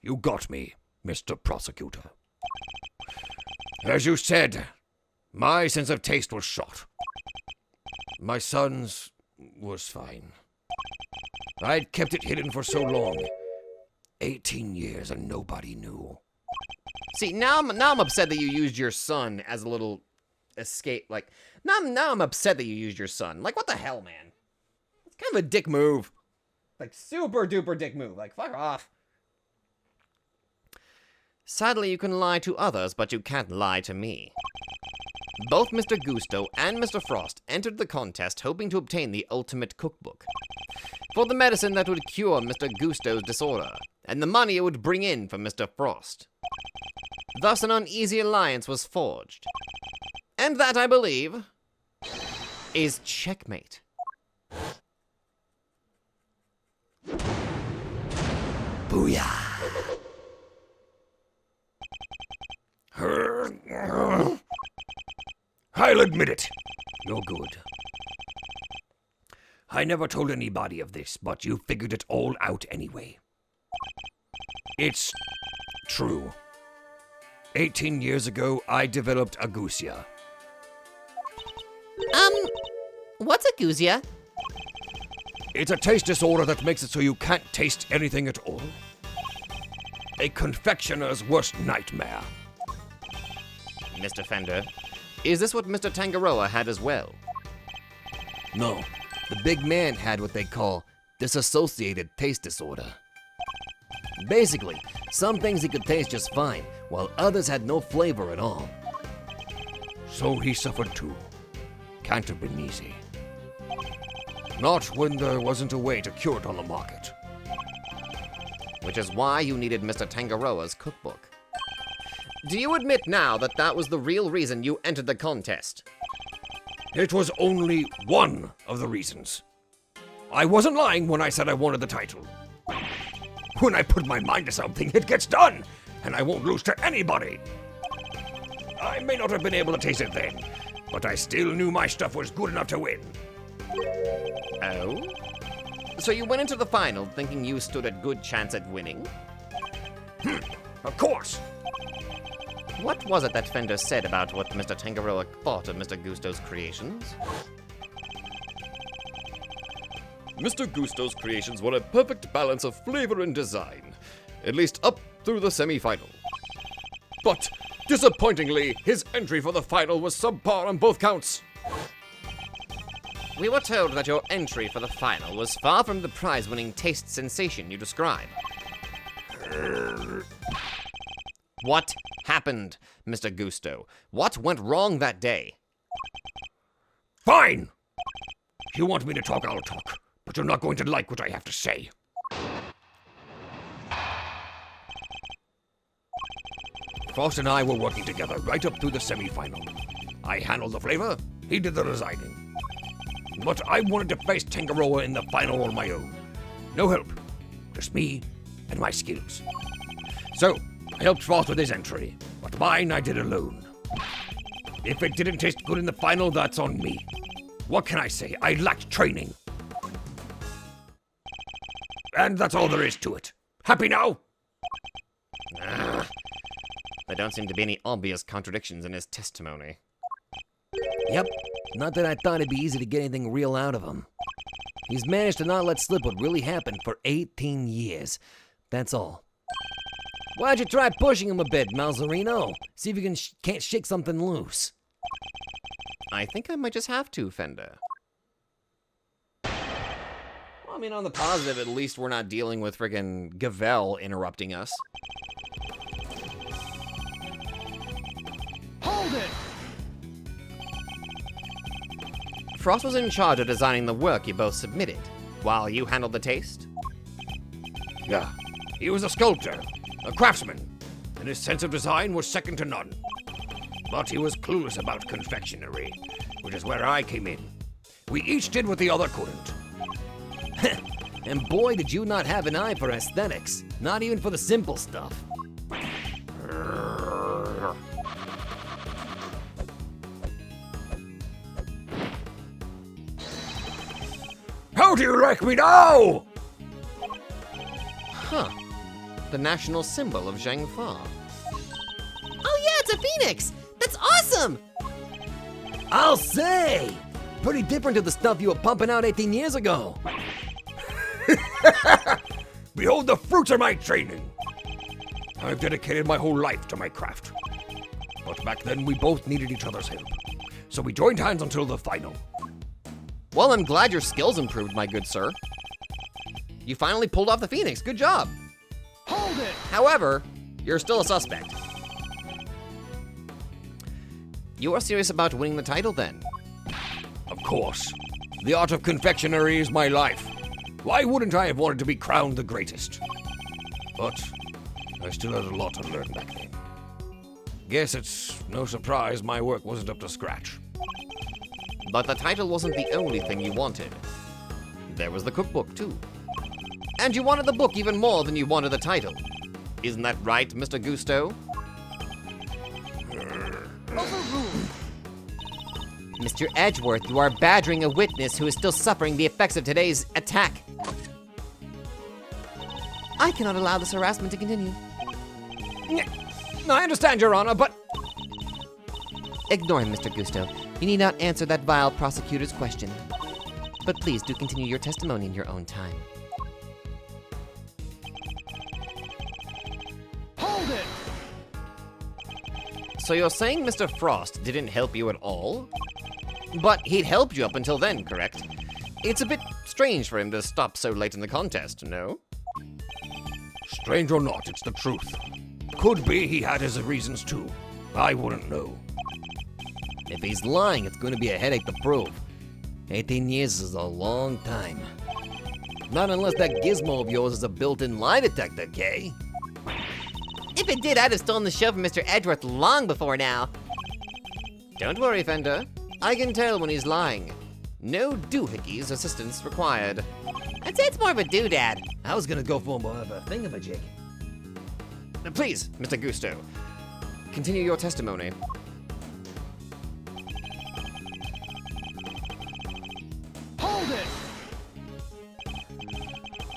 You got me, Mr. Prosecutor. As you said, my sense of taste was shot. My son's was fine. I'd kept it hidden for so long. 18 years and nobody knew. See, now I'm upset that you used your son as a little escape. Like, now I'm upset that you used your son. Like, what the hell, man? It's kind of a dick move. Like, super duper dick move. Like, fuck off. Sadly, you can lie to others, but you can't lie to me. Both Mr. Gusto and Mr. Frost entered the contest hoping to obtain the Ultimate Cookbook for the medicine that would cure Mr. Gusto's disorder, and the money it would bring in for Mr. Frost. Thus, an uneasy alliance was forged. And that, I believe, is checkmate. Booyah! I'll admit it. You're good. I never told anybody of this, but you figured it all out anyway. It's true. 18 years ago, I developed agousia. What's a guzia? It's a taste disorder that makes it so you can't taste anything at all. A confectioner's worst nightmare. Mr. Fender, is this what Mr. Tangaroa had as well? No, the big man had what they call dissociated taste disorder. Basically, some things he could taste just fine, while others had no flavor at all. So he suffered too. Can't have been easy. Not when there wasn't a way to cure it on the market. Which is why you needed Mr. Tangaroa's cookbook. Do you admit now that that was the real reason you entered the contest? It was only one of the reasons. I wasn't lying when I said I wanted the title. When I put my mind to something, it gets done, and I won't lose to anybody. I may not have been able to taste it then, but I still knew my stuff was good enough to win. Oh? So you went into the final thinking you stood a good chance at winning? Of course. What was it that Fender said about what Mr. Tangaroa thought of Mr. Gusto's creations? Mr. Gusto's creations were a perfect balance of flavor and design, at least up through the semi-final. But, disappointingly, his entry for the final was subpar on both counts. We were told that your entry for the final was far from the prize-winning taste sensation you describe. What happened, Mr. Gusto? What went wrong that day? Fine! If you want me to talk, I'll talk. But you're not going to like what I have to say. Frost and I were working together right up through the semi-final. I handled the flavor, he did the designing. But I wanted to face Tangaroa in the final on my own. No help, just me and my skills. So, I helped Frost with his entry, but mine I did alone. If it didn't taste good in the final, that's on me. What can I say? I lacked training. And that's all there is to it. Happy now? There don't seem to be any obvious contradictions in his testimony. Yep, not that I thought it'd be easy to get anything real out of him. He's managed to not let slip what really happened for 18 years. That's all. Why'd you try pushing him a bit, Malzerino? See if you can't shake something loose. I think I might just have to, Fender. Well, I mean, on the positive, at least we're not dealing with friggin' Gavel interrupting us. Hold it! Frost was in charge of designing the work you both submitted, while you handled the taste? Yeah, he was a sculptor, a craftsman, and his sense of design was second to none. But he was clueless about confectionery, which is where I came in. We each did what the other couldn't. And boy, did you not have an eye for aesthetics. Not even for the simple stuff. How do you like me now? Huh. The national symbol of Zhangfa. Oh yeah, it's a phoenix! That's awesome! I'll say! Pretty different to the stuff you were pumping out 18 years ago. Behold the fruits of my training. I've dedicated my whole life to my craft. But back then we both needed each other's help. So we joined hands until the final. Well, I'm glad your skills improved, my good sir. You finally pulled off the Phoenix. Good job. Hold it! However, you're still a suspect. You are serious about winning the title, then? Of course. The art of confectionery is my life. Why wouldn't I have wanted to be crowned the greatest? But I still had a lot to learn back then. Guess it's no surprise my work wasn't up to scratch. But the title wasn't the only thing you wanted. There was the cookbook, too. And you wanted the book even more than you wanted the title. Isn't that right, Mr. Gusto? Mr. Edgeworth, you are badgering a witness who is still suffering the effects of today's attack. I cannot allow this harassment to continue. I understand, Your Honor, but... Ignore him, Mr. Gusto. You need not answer that vile prosecutor's question. But please do continue your testimony in your own time. Hold it! So you're saying Mr. Frost didn't help you at all? But he'd helped you up until then, correct? It's a bit strange for him to stop so late in the contest, no? Strange or not, it's the truth. Could be he had his reasons too. I wouldn't know. If he's lying, it's going to be a headache to prove. 18 years is a long time. Not unless that gizmo of yours is a built-in lie detector, Kay. If it did, I'd have stolen the show from Mr. Edgeworth long before now. Don't worry, Fender. I can tell when he's lying. No doohickeys assistance required. I'd say it's more of a doodad. I was gonna go for more of a thingamajig. Please, Mr. Gusto, continue your testimony. Hold it!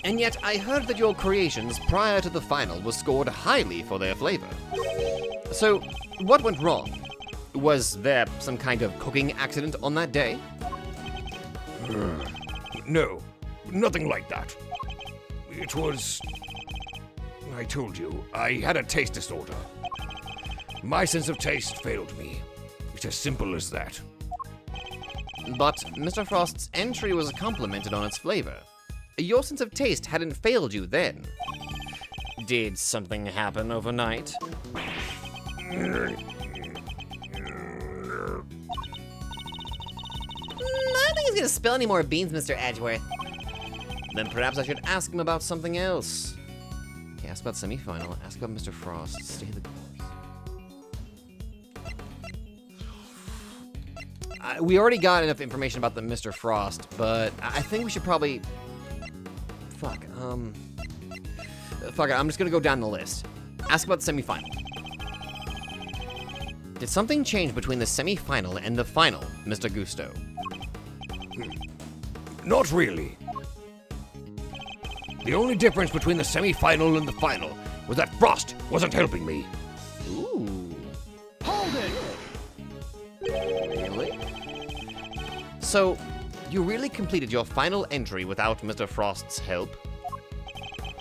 And yet, I heard that your creations prior to the final were scored highly for their flavor. So, what went wrong? Was there some kind of cooking accident on that day? No, nothing like that. It was... I told you, I had a taste disorder. My sense of taste failed me. It's as simple as that. But Mr. Frost's entry was complimented on its flavor. Your sense of taste hadn't failed you then. Did something happen overnight? I don't think he's gonna spill any more beans, Mr. Edgeworth. Then perhaps I should ask him about something else. Okay, ask about semifinal, ask about Mr. Frost, stay the course. We already got enough information about the Mr. Frost, but I think we should probably... Fuck it, I'm just gonna go down the list. Ask about the semifinal. Did something change between the semifinal and the final, Mr. Gusto? Not really. The only difference between the semi-final and the final was that Frost wasn't helping me. Ooh. Hold it! Really? So, you really completed your final entry without Mr. Frost's help?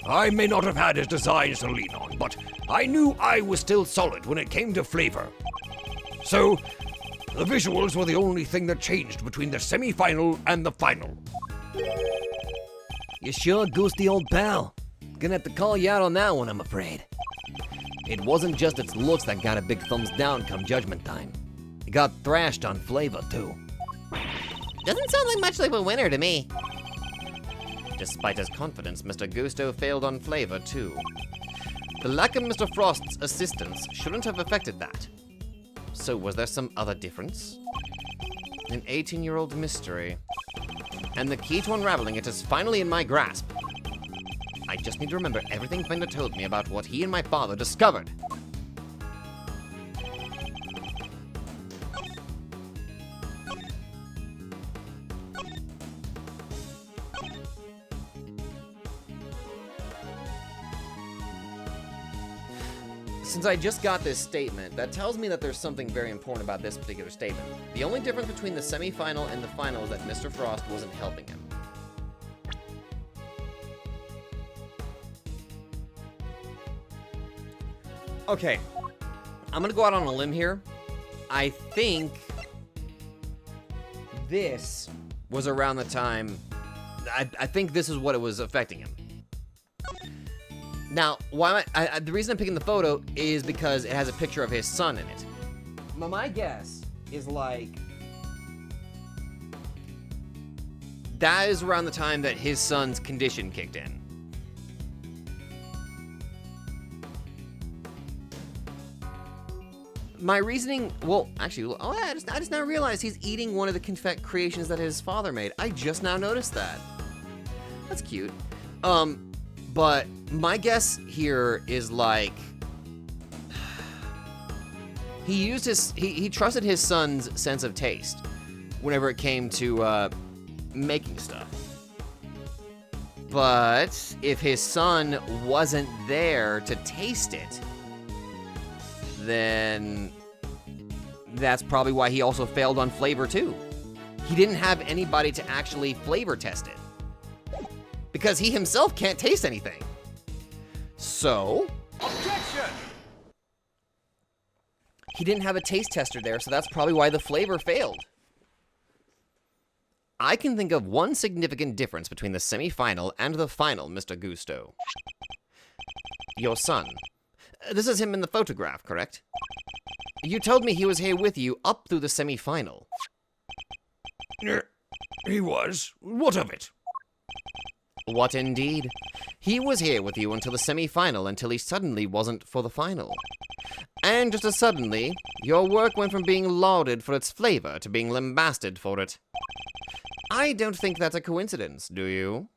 I may not have had his designs to lean on, but I knew I was still solid when it came to flavor. So, the visuals were the only thing that changed between the semi-final and the final. You sure, Goosty, old pal? Gonna have to call you out on that one, I'm afraid. It wasn't just its looks that got a big thumbs down come judgment time. It got thrashed on flavor, too. Doesn't sound like much like a winner to me. Despite his confidence, Mr. Gusto failed on flavor, too. The lack of Mr. Frost's assistance shouldn't have affected that. So was there some other difference? An 18-year-old mystery. And the key to unraveling it is finally in my grasp. I just need to remember everything Fender told me about what he and my father discovered. Since I just got this statement, that tells me that there's something very important about this particular statement. The only difference between the semifinal and the final is that Mr. Frost wasn't helping him. Okay, I'm gonna go out on a limb here. I think this was around the time, I think this is what it was affecting him. Now, why the reason I'm picking the photo is because it has a picture of his son in it. My guess is like, that is around the time that his son's condition kicked in. My reasoning, well, actually, I just now realized he's eating one of the confet creations that his father made. I just now noticed that. That's cute. But my guess here is like, he trusted his son's sense of taste whenever it came to making stuff. But if his son wasn't there to taste it, then that's probably why he also failed on flavor too. He didn't have anybody to actually flavor test it, because he himself can't taste anything. So, Objection! he didn't have a taste tester there, so that's probably why the flavor failed. I can think of one significant difference between the semi-final and the final, Mr. Gusto. Your son. This is him in the photograph, correct? You told me he was here with you up through the semi-final. He was. What of it? What indeed? He was here with you until the semi-final, until he suddenly wasn't for the final. And just as suddenly, your work went from being lauded for its flavor to being lambasted for it. I don't think that's a coincidence, do you?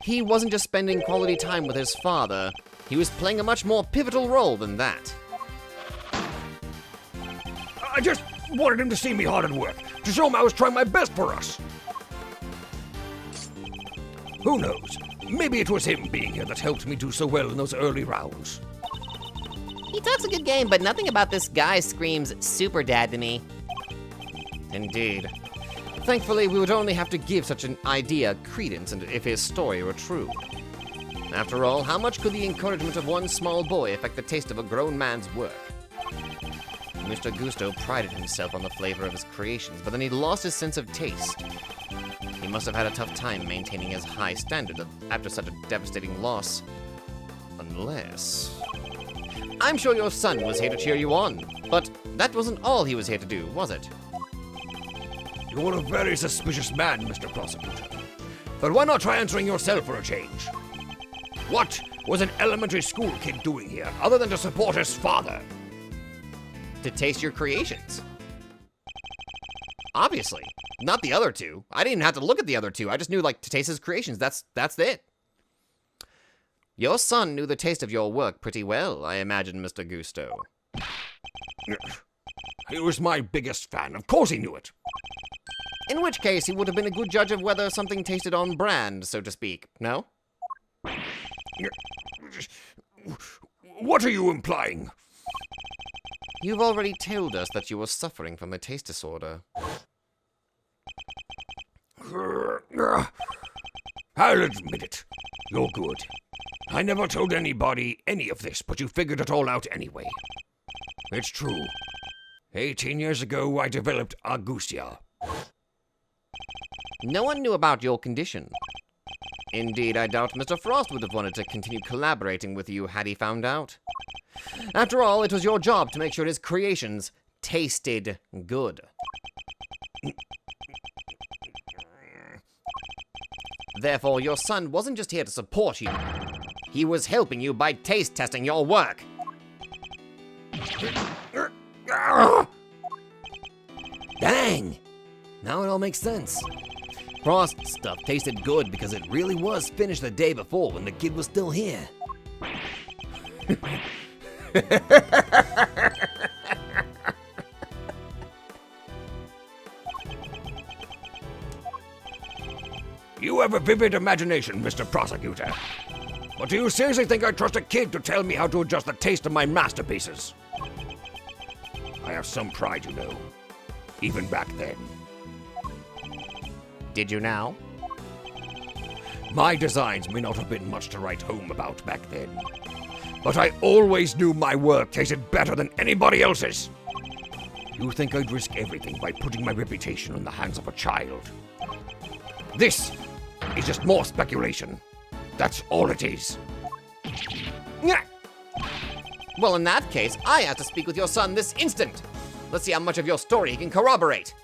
He wasn't just spending quality time with his father, he was playing a much more pivotal role than that. I just wanted him to see me hard at work, to show him I was trying my best for us. Who knows? Maybe it was him being here that helped me do so well in those early rounds. He talks a good game, but nothing about this guy screams super dad to me. Indeed. Thankfully, we would only have to give such an idea credence if his story were true. After all, how much could the encouragement of one small boy affect the taste of a grown man's work? Mr. Gusto prided himself on the flavor of his creations, but then he lost his sense of taste. He must have had a tough time maintaining his high standard after such a devastating loss. Unless... I'm sure your son was here to cheer you on, but that wasn't all he was here to do, was it? You're a very suspicious man, Mr. Prosecutor. But why not try answering yourself for a change? What was an elementary school kid doing here, other than to support his father? To taste your creations. Obviously. Not the other two. I didn't even have to look at the other two. I just knew, to taste his creations. That's it. Your son knew the taste of your work pretty well, I imagine, Mr. Gusto. He was my biggest fan. Of course he knew it. In which case, he would have been a good judge of whether something tasted on brand, so to speak, no? What are you implying? You've already told us that you were suffering from a taste disorder. I'll admit it. You're good. I never told anybody any of this, but you figured it all out anyway. It's true. 18 years ago, I developed argusia. No one knew about your condition. Indeed, I doubt Mr. Frost would have wanted to continue collaborating with you had he found out. After all, it was your job to make sure his creations tasted good. Therefore, your son wasn't just here to support you. He was helping you by taste testing your work. Dang! Now it all makes sense. Frost's stuff tasted good because it really was finished the day before when the kid was still here. You have a vivid imagination, Mr. Prosecutor. But do you seriously think I'd trust a kid to tell me how to adjust the taste of my masterpieces? I have some pride, you know. Even back then. Did you now? My designs may not have been much to write home about back then. But I always knew my work tasted better than anybody else's. You think I'd risk everything by putting my reputation in the hands of a child? This is just more speculation. That's all it is. Well, in that case, I have to speak with your son this instant. Let's see how much of your story he can corroborate.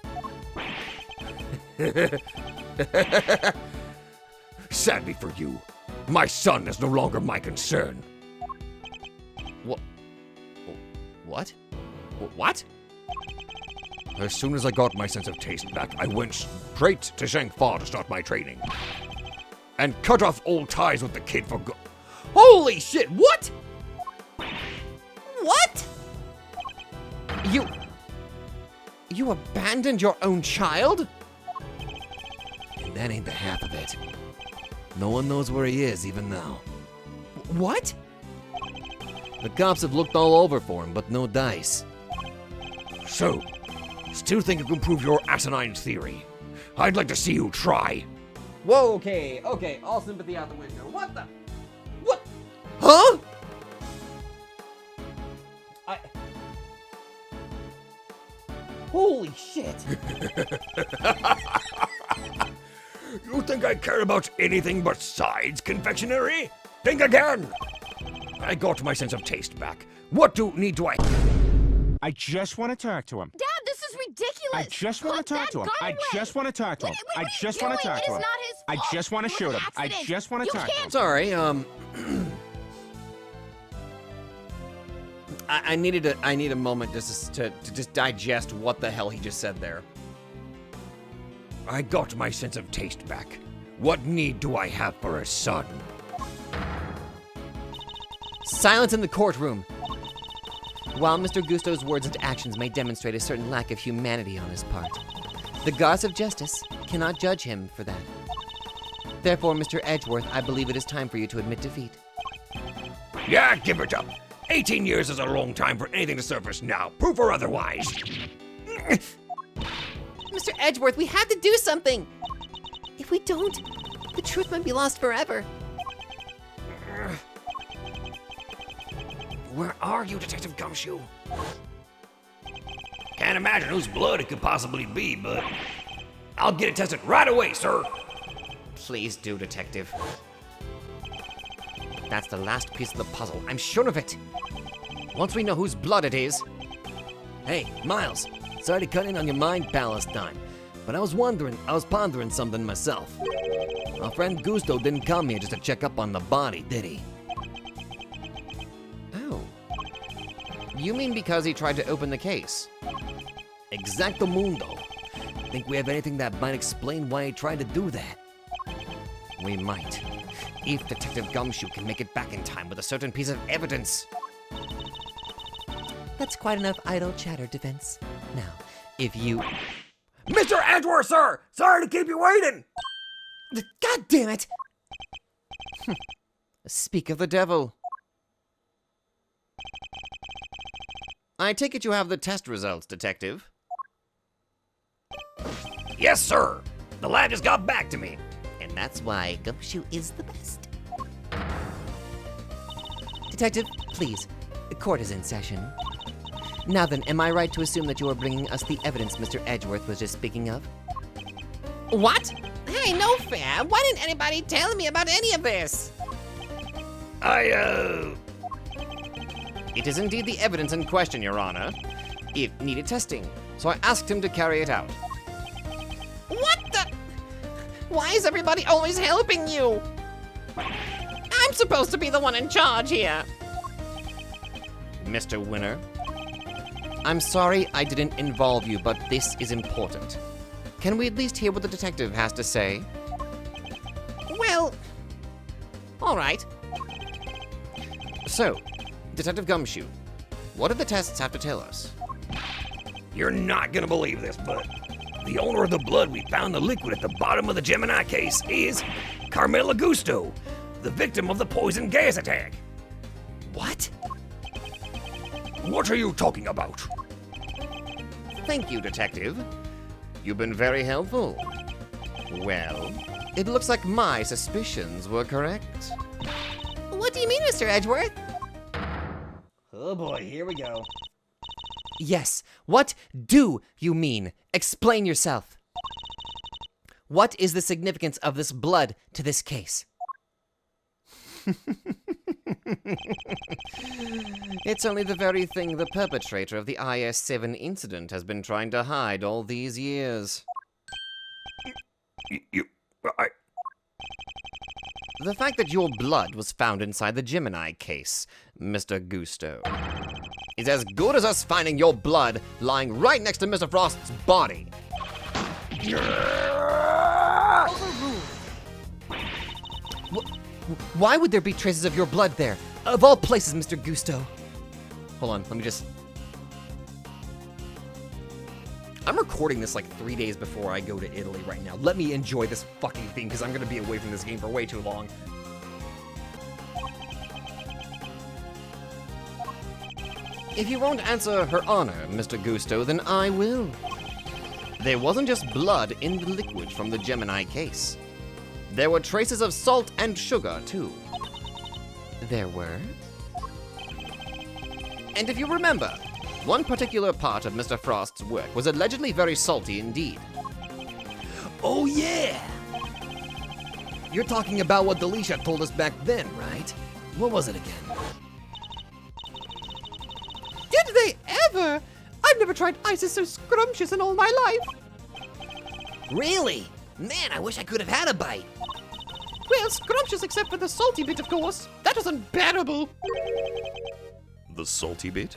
Sadly for you, my son is no longer my concern. What? What? As soon as I got my sense of taste back, I went straight to Shangfa to start my training. And cut off all ties with the kid for good. Holy shit, what? What? You abandoned your own child? And that ain't the half of it. No one knows where he is even now. What? The cops have looked all over for him, but no dice. So, still think you can prove your asinine theory? I'd like to see you try. Whoa, okay, all sympathy out the window. What the? What? Huh? Holy shit! You think I care about anything besides confectionery? Think again! I got my sense of taste back. What do I... I just want to talk to him. Dad, this is ridiculous. I just want to talk to him. I just want to talk to him. I just want to talk to him. I just want to shoot him. I just want to talk to him. Sorry, I need a moment just to just digest what the hell he just said there. I got my sense of taste back. What need do I have for a son? Silence in the courtroom. While Mr. Gusto's words and actions may demonstrate a certain lack of humanity on his part, the gods of justice cannot judge him for that. Therefore, Mr. Edgeworth, I believe it is time for you to admit defeat. Yeah, give it up. 18 years is a long time for anything to surface now, proof or otherwise. Mr. Edgeworth, we have to do something! If we don't, the truth might be lost forever. Where are you, Detective Gumshoe? Can't imagine whose blood it could possibly be, but I'll get it tested right away, sir. Please do, Detective. That's the last piece of the puzzle. I'm sure of it. Once we know whose blood it is... Hey, Miles. Sorry to cut in on your mind palace time, but I was pondering something myself. Our friend Gusto didn't come here just to check up on the body, did he? Oh. You mean because he tried to open the case? Exactamundo. Think we have anything that might explain why he tried to do that? We might. If Detective Gumshoe can make it back in time with a certain piece of evidence. That's quite enough idle chatter, Defense. Now, if you... Mr. Edgeworth, sir! Sorry to keep you waiting! God damn it! Speak of the devil. I take it you have the test results, Detective. Yes, sir. The lad just got back to me. And that's why Gumshoe is the best. Detective, please. The court is in session. Now then, am I right to assume that you are bringing us the evidence Mr. Edgeworth was just speaking of? What? Hey, no fair. Why didn't anybody tell me about any of this? It is indeed the evidence in question, Your Honor. It needed testing, so I asked him to carry it out. What the? Why is everybody always helping you? I'm supposed to be the one in charge here. Mr. Winner, I'm sorry I didn't involve you, but this is important. Can we at least hear what the detective has to say? Well, all right. So, Detective Gumshoe, what do the tests have to tell us? You're not gonna believe this, but the owner of the blood we found the liquid at the bottom of the Gemini case is Carmela Gusto, the victim of the poison gas attack. What? What are you talking about? Thank you, Detective. You've been very helpful. Well, it looks like my suspicions were correct. What do you mean, Mr. Edgeworth? Oh boy, here we go. Yes, what do you mean? Explain yourself. What is the significance of this blood to this case? It's only the very thing the perpetrator of the IS-7 incident has been trying to hide all these years. The fact that your blood was found inside the Gemini case, Mr. Gusto, is as good as us finding your blood lying right next to Mr. Frost's body. Why would there be traces of your blood there? Of all places, Mr. Gusto. Hold on, let me just... I'm recording this like 3 days before I go to Italy right now. Let me enjoy this fucking thing, because I'm gonna be away from this game for way too long. If you won't answer Her Honor, Mr. Gusto, then I will. There wasn't just blood in the liquid from the Gemini case. There were traces of salt and sugar, too. There were? And if you remember, One particular part of Mr. Frost's work was allegedly very salty indeed. Oh yeah! You're talking about what Delisha told us back then, right? What was it again? Did they ever? I've never tried ices so scrumptious in all my life. Really? Man, I wish I could have had a bite. Well, scrumptious except for the salty bit, of course. That was unbearable. The salty bit?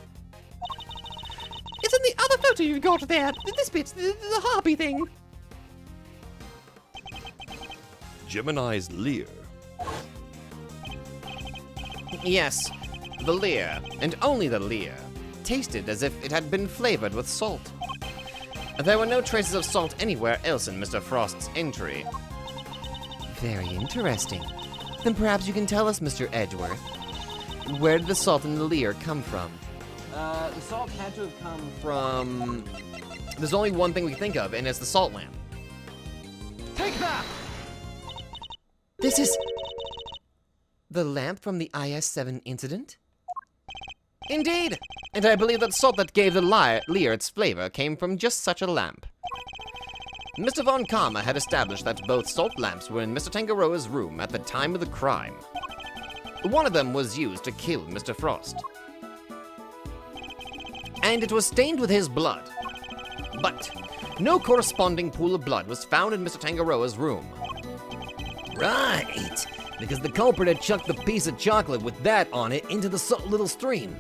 It's in the other photo you've got there. This bit, the harpy thing. Gemini's leer. Yes, the leer, and only the leer, tasted as if it had been flavored with salt. There were no traces of salt anywhere else in Mr. Frost's entry. Very interesting. Then perhaps you can tell us, Mr. Edgeworth. Where did the salt in the leer come from? The salt had to have come from... There's only one thing we can think of, and it's the salt lamp. Take that! This is... the lamp from the IS-7 incident? Indeed! And I believe that salt that gave the leer its flavor came from just such a lamp. Mr. Von Karma had established that both salt lamps were in Mr. Tangaroa's room at the time of the crime. One of them was used to kill Mr. Frost. And it was stained with his blood. But no corresponding pool of blood was found in Mr. Tangaroa's room. Right, because the culprit had chucked the piece of chocolate with that on it into the little stream.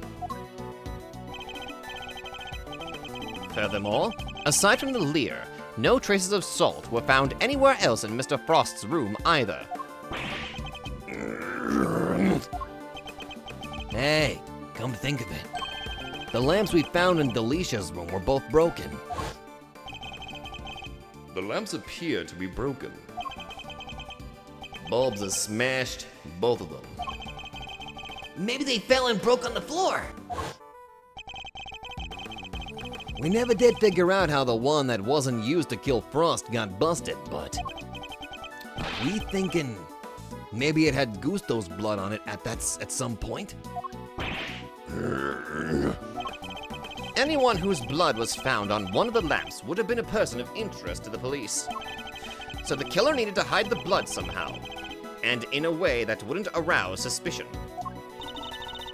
Furthermore, aside from the leer, no traces of salt were found anywhere else in Mr. Frost's room either. Hey, come to think of it, the lamps we found in Delisha's room were both broken. The lamps appear to be broken. Bulbs are smashed, both of them. Maybe they fell and broke on the floor. We never did figure out how the one that wasn't used to kill Frost got busted, but... are we thinking maybe it had Gusto's blood on it at some point? Anyone whose blood was found on one of the lamps would have been a person of interest to the police. So the killer needed to hide the blood somehow, and in a way that wouldn't arouse suspicion.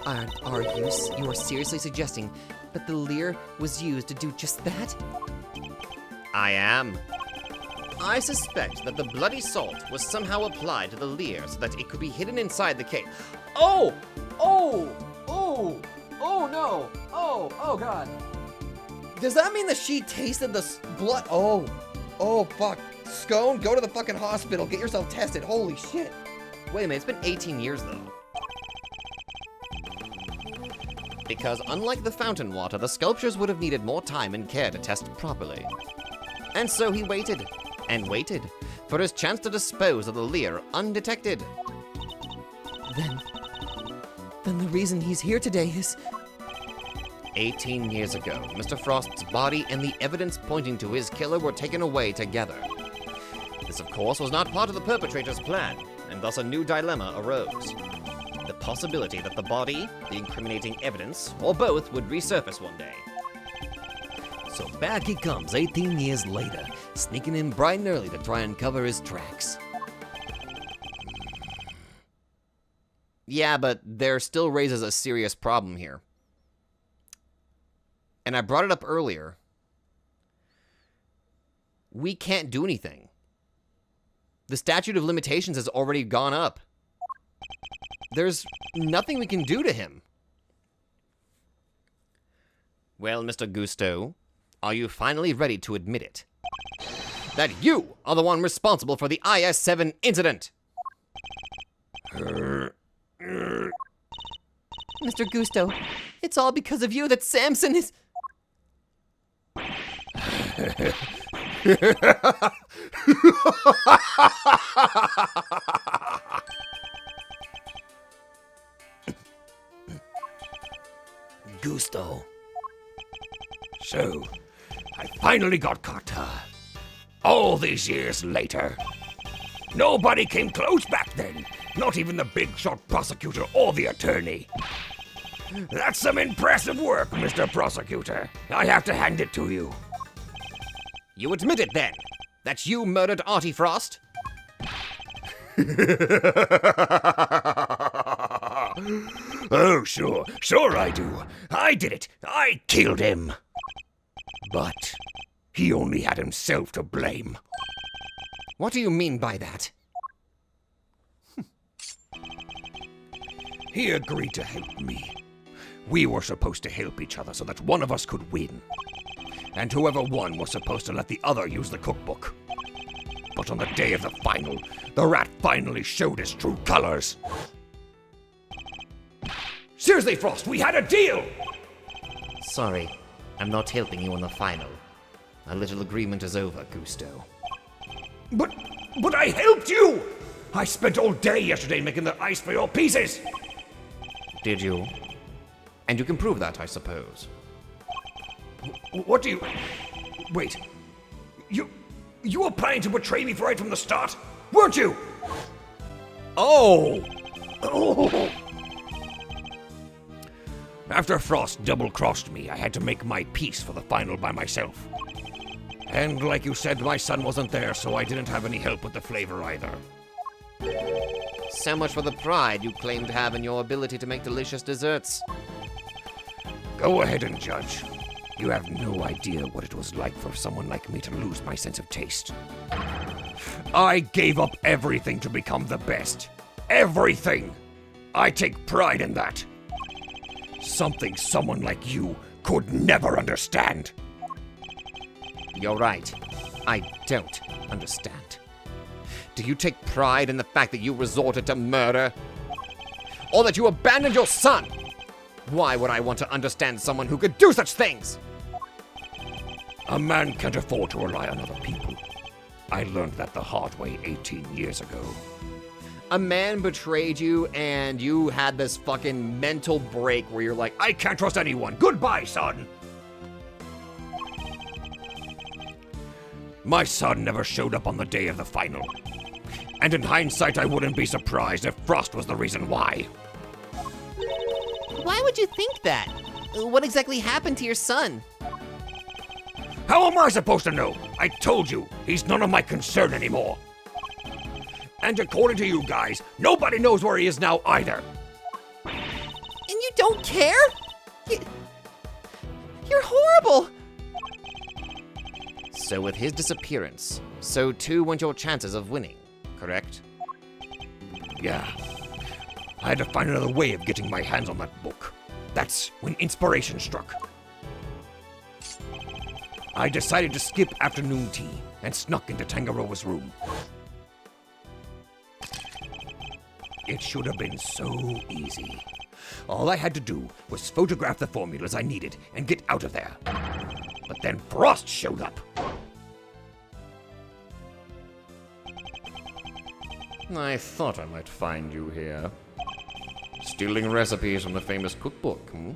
Are you seriously suggesting that the leer was used to do just that? I am. I suspect that the bloody salt was somehow applied to the leer so that it could be hidden inside the cake. Oh no! Oh God! Does that mean that she tasted the blood? Oh fuck! Scone, go to the fucking hospital. Get yourself tested. Holy shit! Wait a minute. It's been 18 years though. Because unlike the fountain water, the sculptures would have needed more time and care to test properly. And so he waited, and waited, for his chance to dispose of the leer undetected. Then the reason he's here today is... 18 years ago, Mr. Frost's body and the evidence pointing to his killer were taken away together. This, of course, was not part of the perpetrator's plan, and thus a new dilemma arose. The possibility that the body, the incriminating evidence, or both would resurface one day. So back he comes 18 years later, sneaking in bright and early to try and cover his tracks. Yeah, but there still raises a serious problem here. And I brought it up earlier. We can't do anything. The statute of limitations has already gone up. There's nothing we can do to him. Well, Mr. Gusto, are you finally ready to admit it? That you are the one responsible for the IS-7 incident? Mr. Gusto, it's all because of you that Samson is... Gusto. So, I finally got caught. All these years later. Nobody came close back then. Not even the big shot prosecutor or the attorney. That's some impressive work, Mr. Prosecutor. I have to hand it to you. You admit it then? That you murdered Artie Frost? Oh, sure I do. I did it. I killed him. But he only had himself to blame. What do you mean by that? He agreed to help me. We were supposed to help each other so that one of us could win. And whoever won was supposed to let the other use the cookbook. But on the day of the final, the rat finally showed his true colors. Seriously, Frost, we had a deal! Sorry, I'm not helping you in the final. Our little agreement is over, Gusto. But I helped you! I spent all day yesterday making the ice for your pieces! Did you? And you can prove that, I suppose. What do you... Wait. You were planning to betray me right from the start, weren't you? Oh! After Frost double-crossed me, I had to make my peace for the final by myself. And like you said, my son wasn't there, so I didn't have any help with the flavor either. So much for the pride you claim to have in your ability to make delicious desserts. Go ahead and judge. You have no idea what it was like for someone like me to lose my sense of taste. I gave up everything to become the best. Everything! I take pride in that. Something someone like you could never understand. You're right. I don't understand. Do you take pride in the fact that you resorted to murder? Or that you abandoned your son? Why would I want to understand someone who could do such things? A man can't afford to rely on other people. I learned that the hard way 18 years ago. A man betrayed you and you had this fucking mental break where you're like, I can't trust anyone. Goodbye, son. My son never showed up on the day of the final. And in hindsight, I wouldn't be surprised if Frost was the reason why. Why would you think that? What exactly happened to your son? How am I supposed to know? I told you, he's none of my concern anymore. And according to you guys, nobody knows where he is now either. And you don't care? You're horrible! So with his disappearance, so too went your chances of winning, correct? Yeah. I had to find another way of getting my hands on that book. That's when inspiration struck. I decided to skip afternoon tea and snuck into Tangaroa's room. It should have been so easy. All I had to do was photograph the formulas I needed and get out of there. But then Frost showed up. I thought I might find you here. Stealing recipes from the famous cookbook, hmm?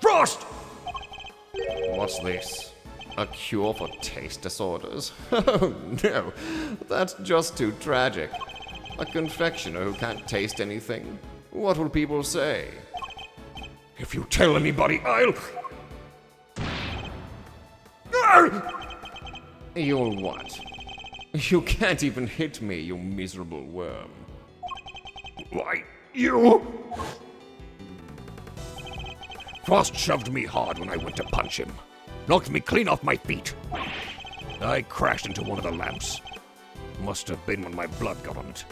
Frost! What's this? A cure for taste disorders? Oh no, that's just too tragic. A confectioner who can't taste anything. What will people say? If you tell anybody, I'll... You'll what? You can't even hit me, you miserable worm. Why, you... Frost shoved me hard when I went to punch him. Knocked me clean off my feet. I crashed into one of the lamps. Must have been when my blood got on it.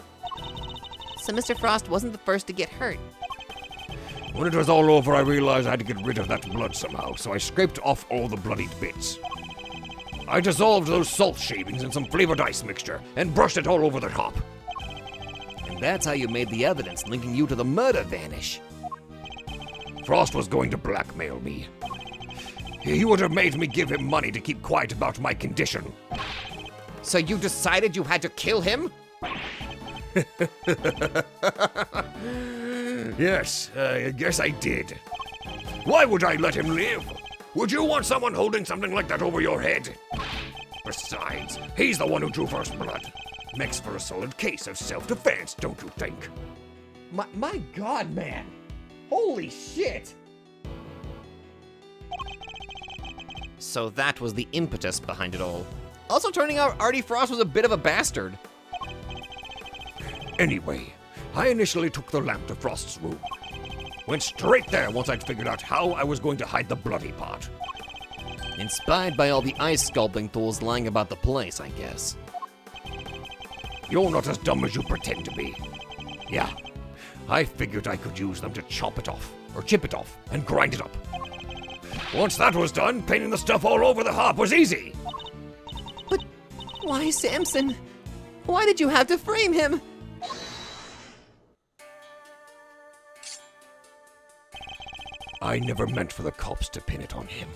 So Mr. Frost wasn't the first to get hurt. When it was all over, I realized I had to get rid of that blood somehow, so I scraped off all the bloodied bits. I dissolved those salt shavings in some flavored ice mixture and brushed it all over the top. And that's how you made the evidence linking you to the murder vanish. Frost was going to blackmail me. He would have made me give him money to keep quiet about my condition. So you decided you had to kill him? Yes, I guess I did. Why would I let him live? Would you want someone holding something like that over your head? Besides, he's the one who drew first blood. Makes for a solid case of self-defense, don't you think? My god, man. Holy shit. So that was the impetus behind it all. Also turning out Artie Frost was a bit of a bastard. Anyway, I initially took the lamp to Frost's room. Went straight there once I'd figured out how I was going to hide the bloody part. Inspired by all the ice sculpting tools lying about the place, I guess. You're not as dumb as you pretend to be. Yeah, I figured I could use them to chop it off, or chip it off, and grind it up. Once that was done, painting the stuff all over the harp was easy. But why Samson? Why did you have to frame him? I never meant for the cops to pin it on him.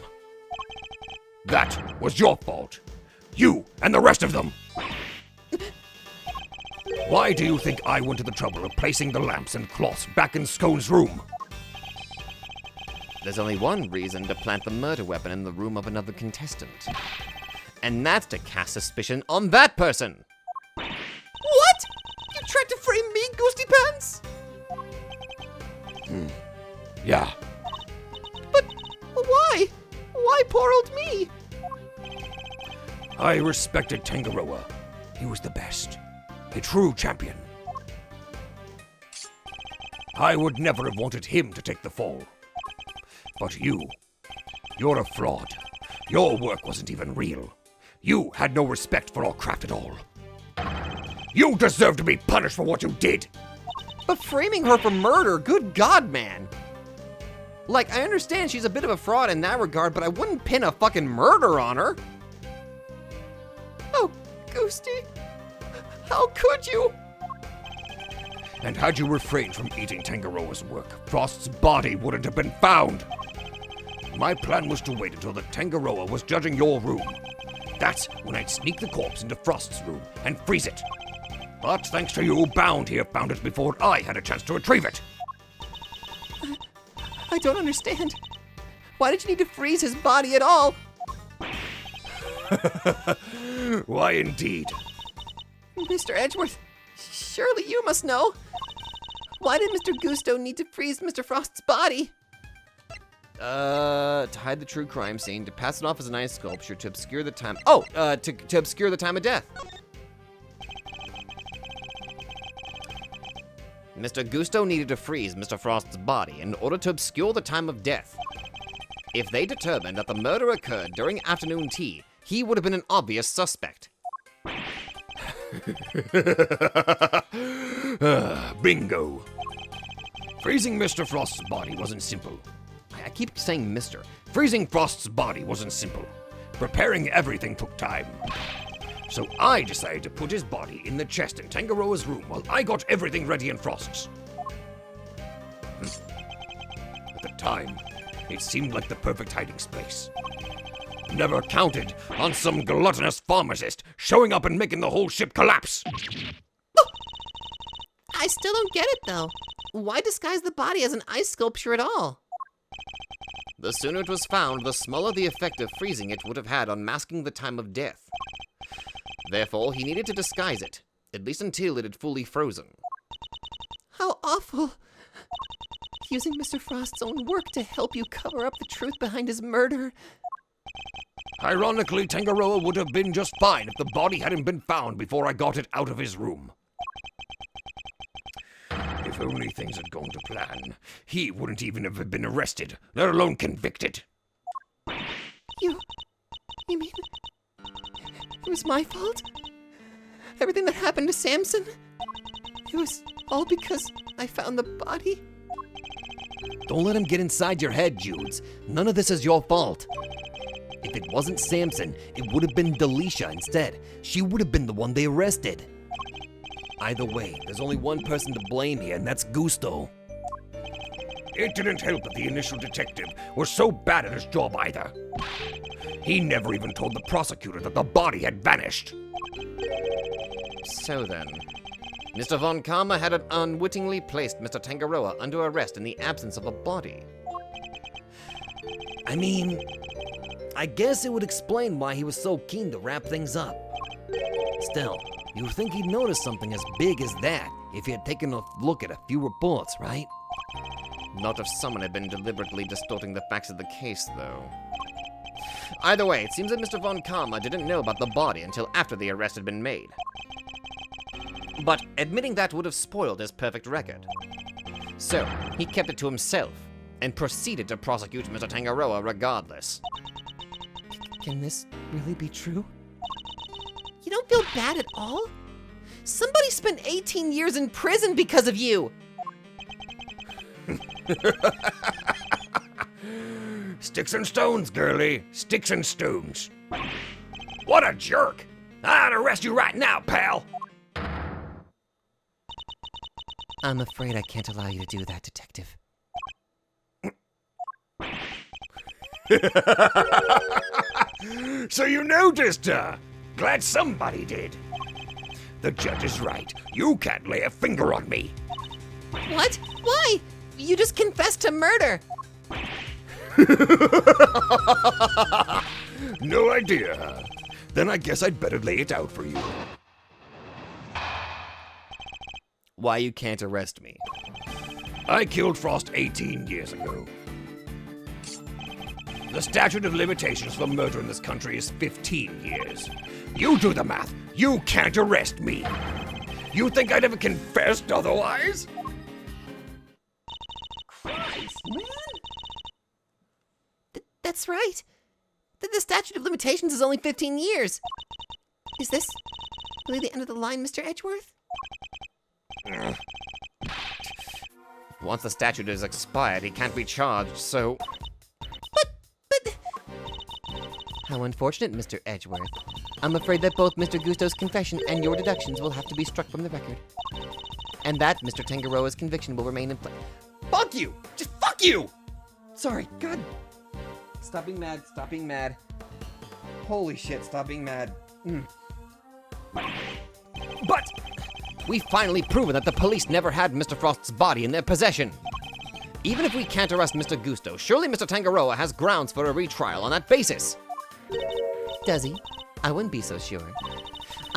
That was your fault. You and the rest of them. Why do you think I went to the trouble of placing the lamps and cloths back in Scone's room? There's only one reason to plant the murder weapon in the room of another contestant. And that's to cast suspicion on that person. What? You tried to frame me, Ghosty Pants? Yeah. But why? Why poor old me? I respected Tangaroa. He was the best. A true champion. I would never have wanted him to take the fall. But you're a fraud. Your work wasn't even real. You had no respect for our craft at all. You deserve to be punished for what you did. But framing her for murder, good God, man. Like, I understand she's a bit of a fraud in that regard, but I wouldn't pin a fucking murder on her. Oh, Ghosty. How could you? And had you refrained from eating Tangaroa's work, Frost's body wouldn't have been found. My plan was to wait until the Tangaroa was judging your room. That's when I'd sneak the corpse into Frost's room and freeze it. But thanks to you, Bound here found it before I had a chance to retrieve it. I don't understand. Why did you need to freeze his body at all? Why indeed? Mr. Edgeworth, surely you must know. Why did Mr. Gusto need to freeze Mr. Frost's body? To hide the true crime scene, to pass it off as an ice sculpture, to obscure the time... Oh, to obscure the time of death. Mr. Gusto needed to freeze Mr. Frost's body in order to obscure the time of death. If they determined that the murder occurred during afternoon tea, he would have been an obvious suspect. Bingo. Freezing Mr. Frost's body wasn't simple. I keep saying Mr. Freezing Frost's body wasn't simple. Preparing everything took time. So I decided to put his body in the chest in Tangaroa's room while I got everything ready in Frost's. At the time, it seemed like the perfect hiding place. Never counted on some gluttonous pharmacist showing up and making the whole ship collapse. Oh! I still don't get it, though. Why disguise the body as an ice sculpture at all? The sooner it was found, the smaller the effect of freezing it would have had on masking the time of death. Therefore, he needed to disguise it, at least until it had fully frozen. How awful! Using Mr. Frost's own work to help you cover up the truth behind his murder. Ironically, Tangaroa would have been just fine if the body hadn't been found before I got it out of his room. If only things had gone to plan, he wouldn't even have been arrested, let alone convicted. You mean it was my fault? Everything that happened to Samson? It was all because I found the body? Don't let him get inside your head, Judes. None of this is your fault. If it wasn't Samson, it would have been Delisha instead. She would have been the one they arrested. Either way, there's only one person to blame here, and that's Gusto. It didn't help that the initial detective was so bad at his job either. He never even told the prosecutor that the body had vanished. So then, Mr. Von Karma had unwittingly placed Mr. Tangaroa under arrest in the absence of a body. I mean, I guess it would explain why he was so keen to wrap things up. Still, you'd think he'd notice something as big as that if he had taken a look at a few reports, right? Not if someone had been deliberately distorting the facts of the case, though. Either way, it seems that Mr. Von Karma didn't know about the body until after the arrest had been made. But admitting that would have spoiled his perfect record. So, he kept it to himself, and proceeded to prosecute Mr. Tangaroa regardless. Can this really be true? You don't feel bad at all? Somebody spent 18 years in prison because of you! Sticks and stones, girlie. Sticks and stones. What a jerk! I'd arrest you right now, pal! I'm afraid I can't allow you to do that, Detective. So you noticed, Glad somebody did. The judge is right. You can't lay a finger on me. What? Why? You just confessed to murder! No idea, huh? Then I guess I'd better lay it out for you. Why you can't arrest me? I killed Frost 18 years ago. The statute of limitations for murder in this country is 15 years. You do the math. You can't arrest me. You think I'd ever confessed otherwise? Christ, man! That's right. The statute of limitations is only 15 years. Is this really the end of the line, Mr. Edgeworth? Once the statute is expired, he can't be charged, so... But... How unfortunate, Mr. Edgeworth. I'm afraid that both Mr. Gusto's confession and your deductions will have to be struck from the record. And that Mr. Tangaroa's conviction will remain in place. Fuck you! Just fuck you! Sorry, God. Stop being mad, stop being mad. Holy shit, stop being mad. But we've finally proven that the police never had Mr. Frost's body in their possession. Even if we can't arrest Mr. Gusto, surely Mr. Tangaroa has grounds for a retrial on that basis. Does he? I wouldn't be so sure.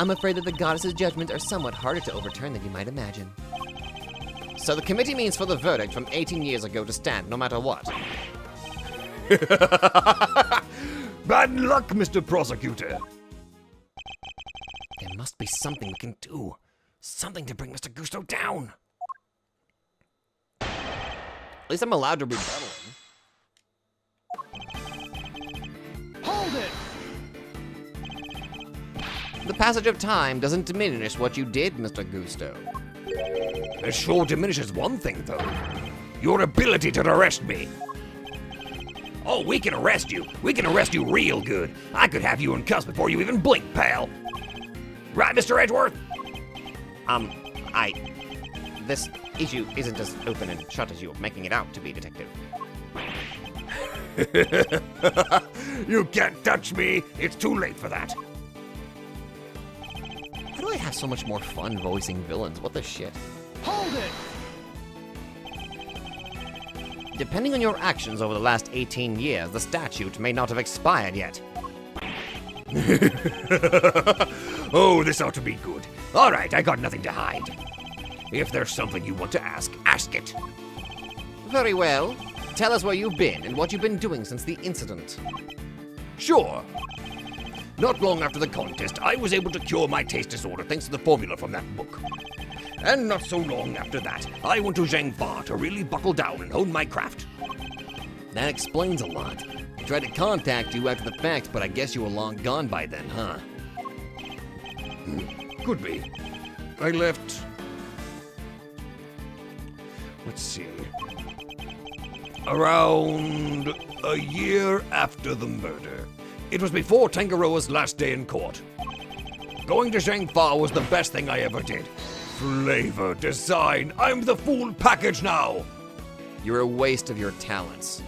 I'm afraid that the goddess's judgments are somewhat harder to overturn than you might imagine. So the committee means for the verdict from 18 years ago to stand no matter what. Bad luck, Mr. Prosecutor. There must be something we can do. Something to bring Mr. Gusto down. At least I'm allowed to rebuttal him. Hold it! The passage of time doesn't diminish what you did, Mr. Gusto. It sure diminishes one thing, though. Your ability to arrest me. Oh, we can arrest you. We can arrest you real good. I could have you in cuffs before you even blink, pal. Right, Mr. Edgeworth? This issue isn't as open and shut as you're making it out to be, Detective. You can't touch me. It's too late for that. How do I have so much more fun voicing villains? What the shit? Hold it! Depending on your actions over the last 18 years, the statute may not have expired yet. Oh, this ought to be good. All right, I got nothing to hide. If there's something you want to ask it. Very well. Tell us where you've been and what you've been doing since the incident. Sure. Not long after the contest, I was able to cure my taste disorder thanks to the formula from that book. And not so long after that, I went to Zhangfa to really buckle down and hone my craft. That explains a lot. I tried to contact you after the fact, but I guess you were long gone by then, huh? Could be. I left... Let's see... around a year after the murder. It was before Tangaroa's last day in court. Going to Zhangfa was the best thing I ever did. Flavor, design, I'm the full package now! You're a waste of your talents.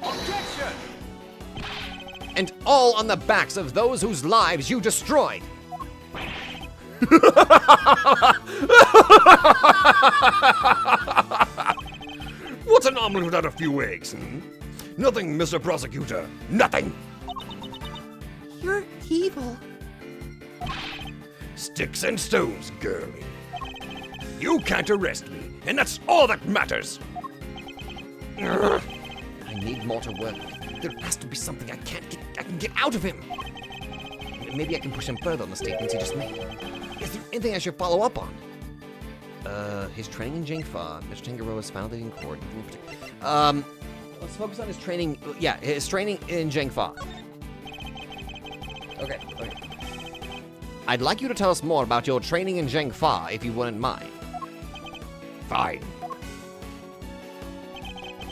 Objection! And all on the backs of those whose lives you destroyed. What's an omelet without a few eggs, Nothing, Mr. Prosecutor. Nothing! You're evil. Sticks and stones, girlie. You can't arrest me, and that's all that matters. I need more to work with. There has to be something I can get out of him. Maybe I can push him further on the statements he just made. Is there anything I should follow up on? His training in Jingfa. Mr. Tangaroa is found in court. Let's focus on his training. Yeah, his training in Jingfa. Okay. I'd like you to tell us more about your training in Jingfa, if you wouldn't mind. Fine.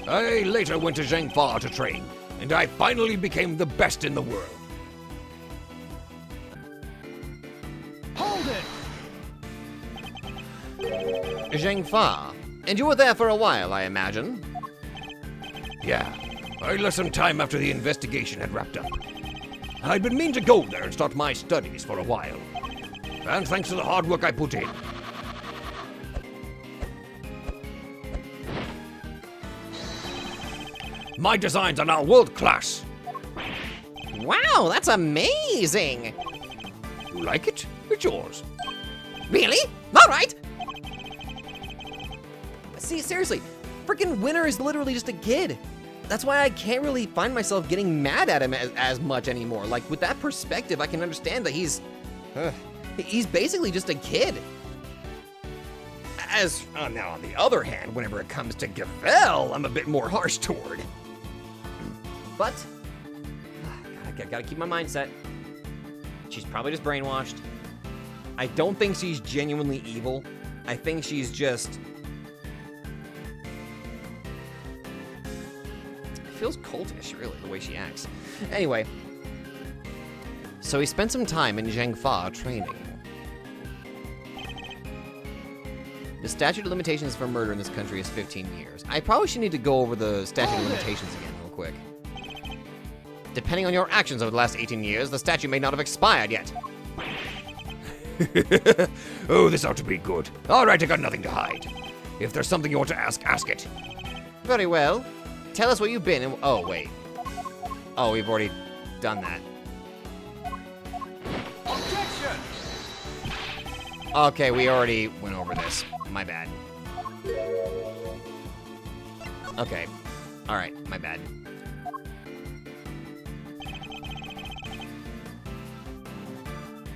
I later went to Jingfa to train, and I finally became the best in the world. Hold it! Jingfa. And you were there for a while, I imagine? Yeah, I left some time after the investigation had wrapped up. I'd been meaning to go there and start my studies for a while. And thanks to the hard work I put in, my designs are now world class. Wow, that's amazing! You like it? It's yours. Really? All right! See, seriously, freaking Winner is literally just a kid. That's why I can't really find myself getting mad at him as much anymore. Like, with that perspective, I can understand that he's basically just a kid. Now, on the other hand, whenever it comes to Gavel, I'm a bit more harsh toward. But, I gotta keep my mindset. She's probably just brainwashed. I don't think she's genuinely evil. I think she's just... It feels cultish, really, the way she acts. Anyway, so he spent some time in Jingfa training. The statute of limitations for murder in this country is 15 years. I probably should need to go over the statute of limitations again real quick. Depending on your actions over the last 18 years, the statute may not have expired yet. Oh, this ought to be good. All right, I got nothing to hide. If there's something you want to ask, ask it. Very well. Tell us where you've been and... Oh, wait. Oh, we've already done that. Objection! Okay, we already went over this. My bad. Okay. Alright, my bad.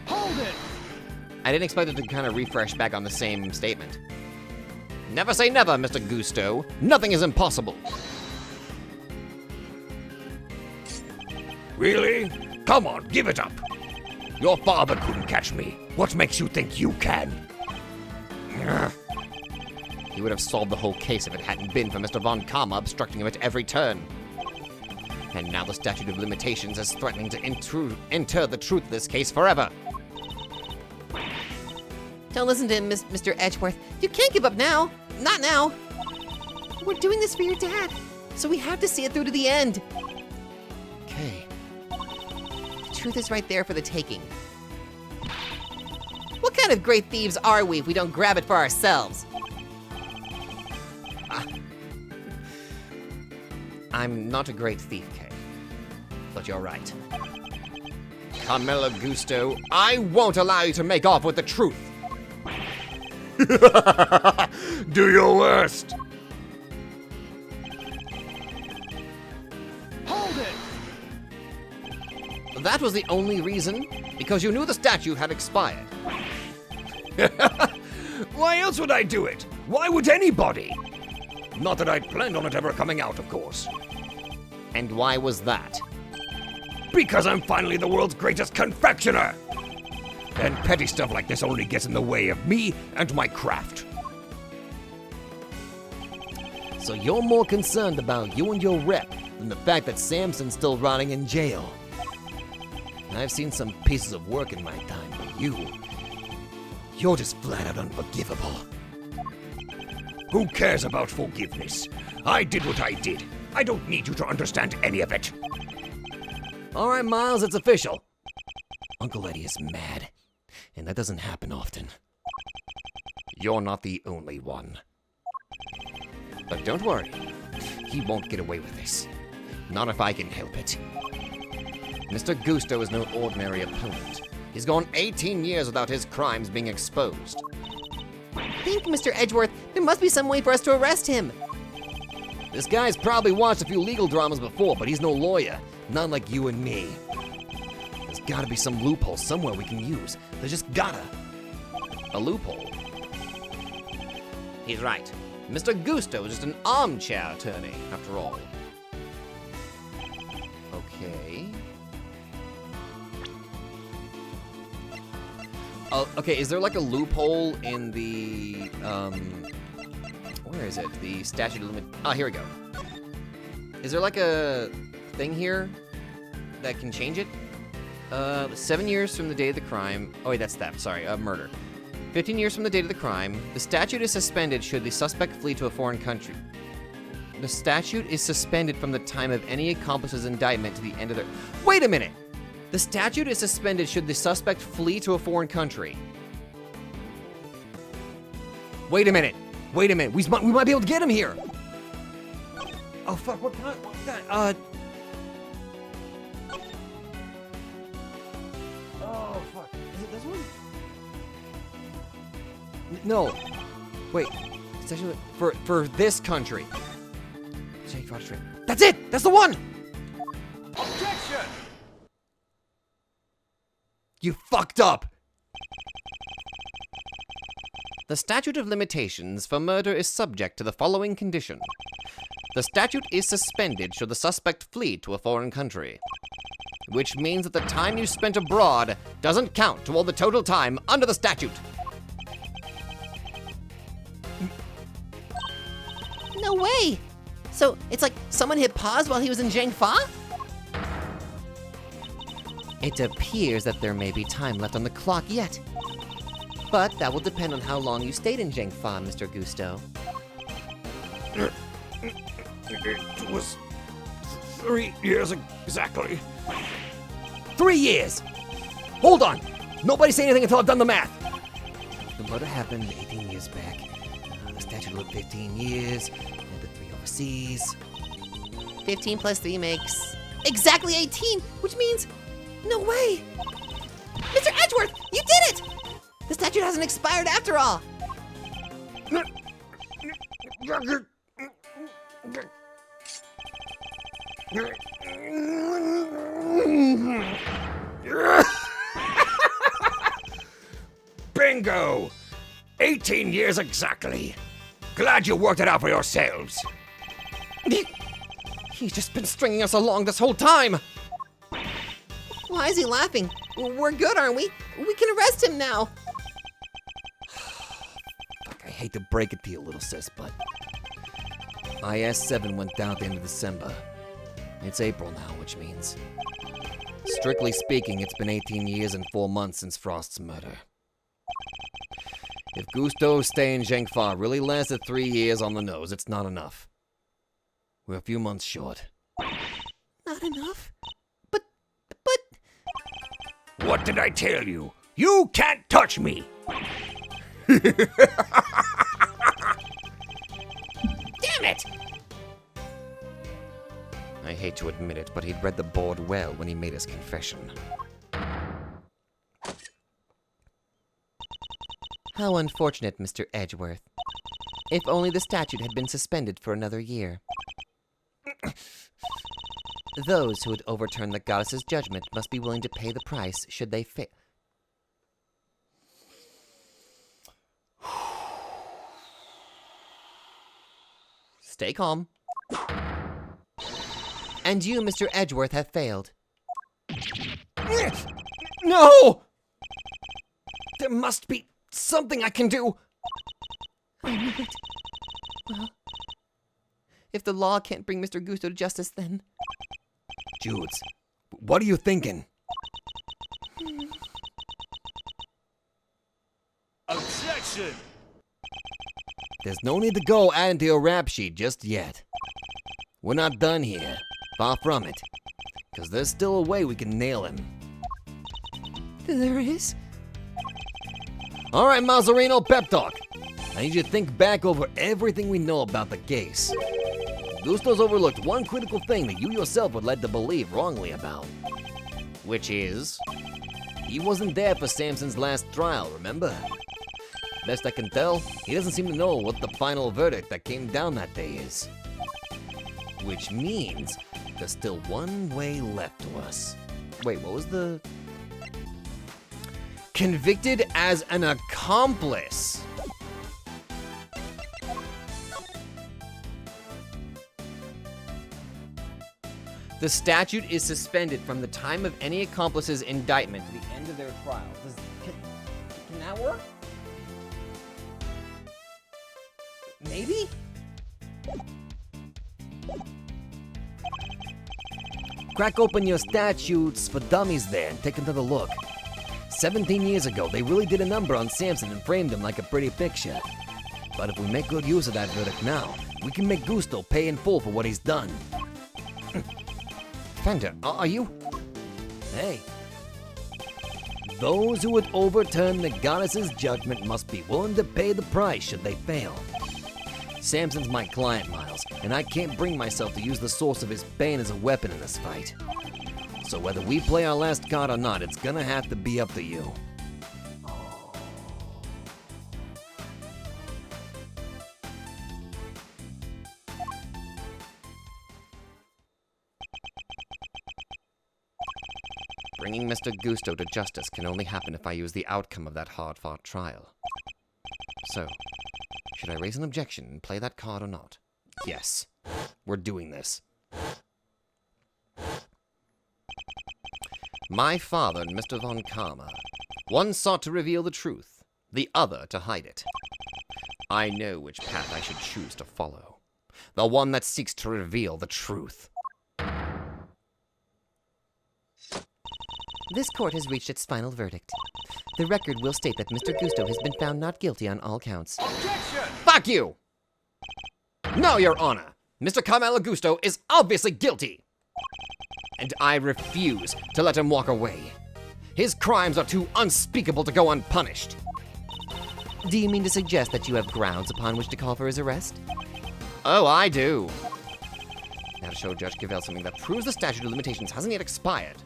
Hold it! I didn't expect it to kind of refresh back on the same statement. Never say never, Mr. Gusto. Nothing is impossible. Really? Come on, give it up. Your father couldn't catch me. What makes you think you can? He would have solved the whole case if it hadn't been for Mr. Von Karma obstructing him at every turn. And now the statute of limitations is threatening to enter the truth of this case forever. Don't listen to him, Mr. Edgeworth. You can't give up now. Not now. We're doing this for your dad, so we have to see it through to the end. Okay. The truth is right there for the taking. What kind of great thieves are we if we don't grab it for ourselves? I'm not a great thief, Kay. But you're right. Carmela Gusto, I won't allow you to make off with the truth. Do your worst. Hold it! That was the only reason? Because you knew the statute had expired. Why else would I do it? Why would anybody? Not that I'd planned on it ever coming out, of course. And why was that? Because I'm finally the world's greatest confectioner! And petty stuff like this only gets in the way of me and my craft. So you're more concerned about you and your rep than the fact that Samson's still rotting in jail. I've seen some pieces of work in my time, but you're just flat out unforgivable. Who cares about forgiveness? I did what I did. I don't need you to understand any of it. All right, Miles, it's official. Uncle Eddie is mad, and that doesn't happen often. You're not the only one. But don't worry, he won't get away with this. Not if I can help it. Mr. Gusto is no ordinary opponent. He's gone 18 years without his crimes being exposed. Think, Mr. Edgeworth. There must be some way for us to arrest him. This guy's probably watched a few legal dramas before, but he's no lawyer. Not like you and me. There's gotta be some loophole somewhere we can use. There's just gotta. A loophole? He's right. Mr. Gusto is just an armchair attorney, after all. Okay. Okay, is there like a loophole in the, where is it? The statute of limit, here we go. Is there like a thing here that can change it? 7 years from the date of the crime, oh wait, that's theft, sorry, murder. 15 years from the date of the crime, the statute is suspended should the suspect flee to a foreign country. The statute is suspended from the time of any accomplice's indictment to the end of their... Wait a minute! The statute is suspended should the suspect flee to a foreign country. Wait a minute. Wait a minute. We might be able to get him here. Oh, fuck. What kind? Oh, fuck. Is it this one? No. Wait. Statute for this country. That's it! That's the one! Objection! You fucked up. The statute of limitations for murder is subject to the following condition. The statute is suspended should the suspect flee to a foreign country. Which means that the time you spent abroad doesn't count toward the total time under the statute. No way! So, it's like someone hit pause while he was in Zhangfa? It appears that there may be time left on the clock yet. But that will depend on how long you stayed in Zhangfa, Mr. Gusto. It was 3 years exactly. 3 years. Hold on. Nobody say anything until I've done the math. The murder happened 18 years back. The statute was 15 years. And the 3 overseas. 15 plus 3 makes exactly 18, which means no way! Mr. Edgeworth, you did it! The statute hasn't expired after all. Bingo! 18 years exactly. Glad you worked it out for yourselves. He's just been stringing us along this whole time! Why is he laughing? We're good, aren't we? We can arrest him now. I hate to break it to you, little sis, but IS-7 went down at the end of December. It's April now, which means, strictly speaking, it's been 18 years and 4 months since Frost's murder. If Gusto's stay in Zhangfa really lasted 3 years on the nose, it's not enough. We're a few months short. Not enough? What did I tell you? You can't touch me! Damn it! I hate to admit it, but he'd read the board well when he made his confession. How unfortunate, Mr. Edgeworth. If only the statute had been suspended for another year. Those who would overturn the goddess's judgment must be willing to pay the price should they fail. Stay calm. And you, Mr. Edgeworth, have failed. No! There must be something I can do! I knew it. Well, if the law can't bring Mr. Gusto to justice, then... Judes, what are you thinking? Objection! There's no need to go add into your rap sheet just yet. We're not done here. Far from it. Because there's still a way we can nail him. There is? Alright, Mazzarino, pep talk. I need you to think back over everything we know about the case. Gusto's overlooked one critical thing that you yourself were led to believe wrongly about. Which is... He wasn't there for Samson's last trial, remember? Best I can tell, he doesn't seem to know what the final verdict that came down that day is. Which means there's still one way left to us. Wait, what was the... Convicted as an accomplice. The statute is suspended from the time of any accomplice's indictment to the end of their trial. Can that work? Maybe? Crack open your statutes for dummies there and take another look. 17 years ago, they really did a number on Samson and framed him like a pretty picture. But if we make good use of that verdict now, we can make Gusto pay in full for what he's done. Fender, are you? Hey. Those who would overturn the goddess's judgment must be willing to pay the price should they fail. Samson's my client, Miles, and I can't bring myself to use the source of his pain as a weapon in this fight. So whether we play our last card or not, it's gonna have to be up to you. Bringing Mr. Gusto to justice can only happen if I use the outcome of that hard-fought trial. So, should I raise an objection and play that card or not? Yes, we're doing this. My father and Mr. Von Karma, one sought to reveal the truth, the other to hide it. I know which path I should choose to follow. The one that seeks to reveal the truth. This court has reached its final verdict. The record will state that Mr. Gusto has been found not guilty on all counts. Fuck you! No, Your Honor! Mr. Carmelo Gusto is obviously guilty! And I refuse to let him walk away. His crimes are too unspeakable to go unpunished. Do you mean to suggest that you have grounds upon which to call for his arrest? Oh, I do. Now to show Judge Cavell something that proves the statute of limitations hasn't yet expired.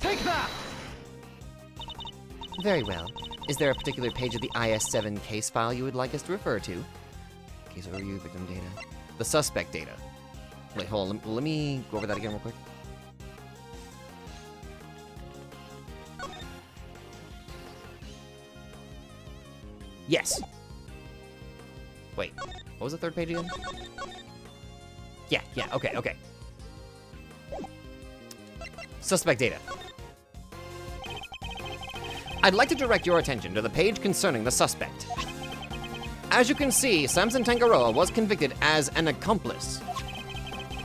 Take that! Very well. Is there a particular page of the IS-7 case file you would like us to refer to? Case overview, victim data. The suspect data. Wait, hold on. Let me go over that again real quick. Yes. Wait, what was the third page again? Yeah, okay. Suspect data. I'd like to direct your attention to the page concerning the suspect. As you can see, Samson Tangaroa was convicted as an accomplice.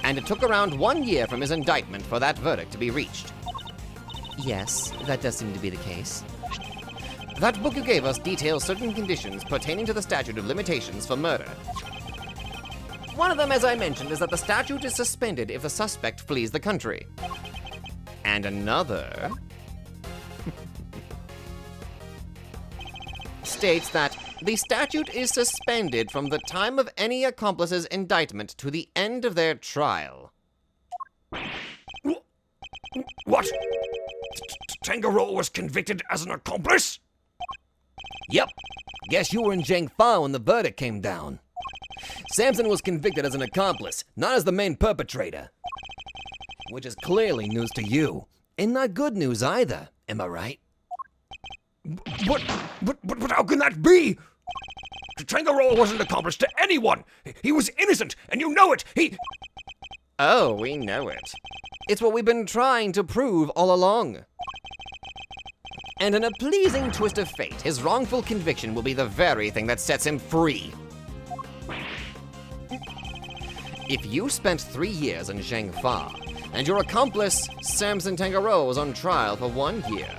And it took around 1 year from his indictment for that verdict to be reached. Yes, that does seem to be the case. That book you gave us details certain conditions pertaining to the statute of limitations for murder. One of them, as I mentioned, is that the statute is suspended if the suspect flees the country. And another states that the statute is suspended from the time of any accomplice's indictment to the end of their trial. What? Tangaroa was convicted as an accomplice? Yep. Guess you were in Zhangfa when the verdict came down. Samson was convicted as an accomplice, not as the main perpetrator. Which is clearly news to you. And not good news either, am I right? But how can that be? Tangaroa wasn't an accomplice to anyone. He was innocent, and you know it. Oh, we know it. It's what we've been trying to prove all along. And in a pleasing twist of fate, his wrongful conviction will be the very thing that sets him free. If you spent 3 years in Zhangfa, and your accomplice, Samson Tangaroa, was on trial for 1 year,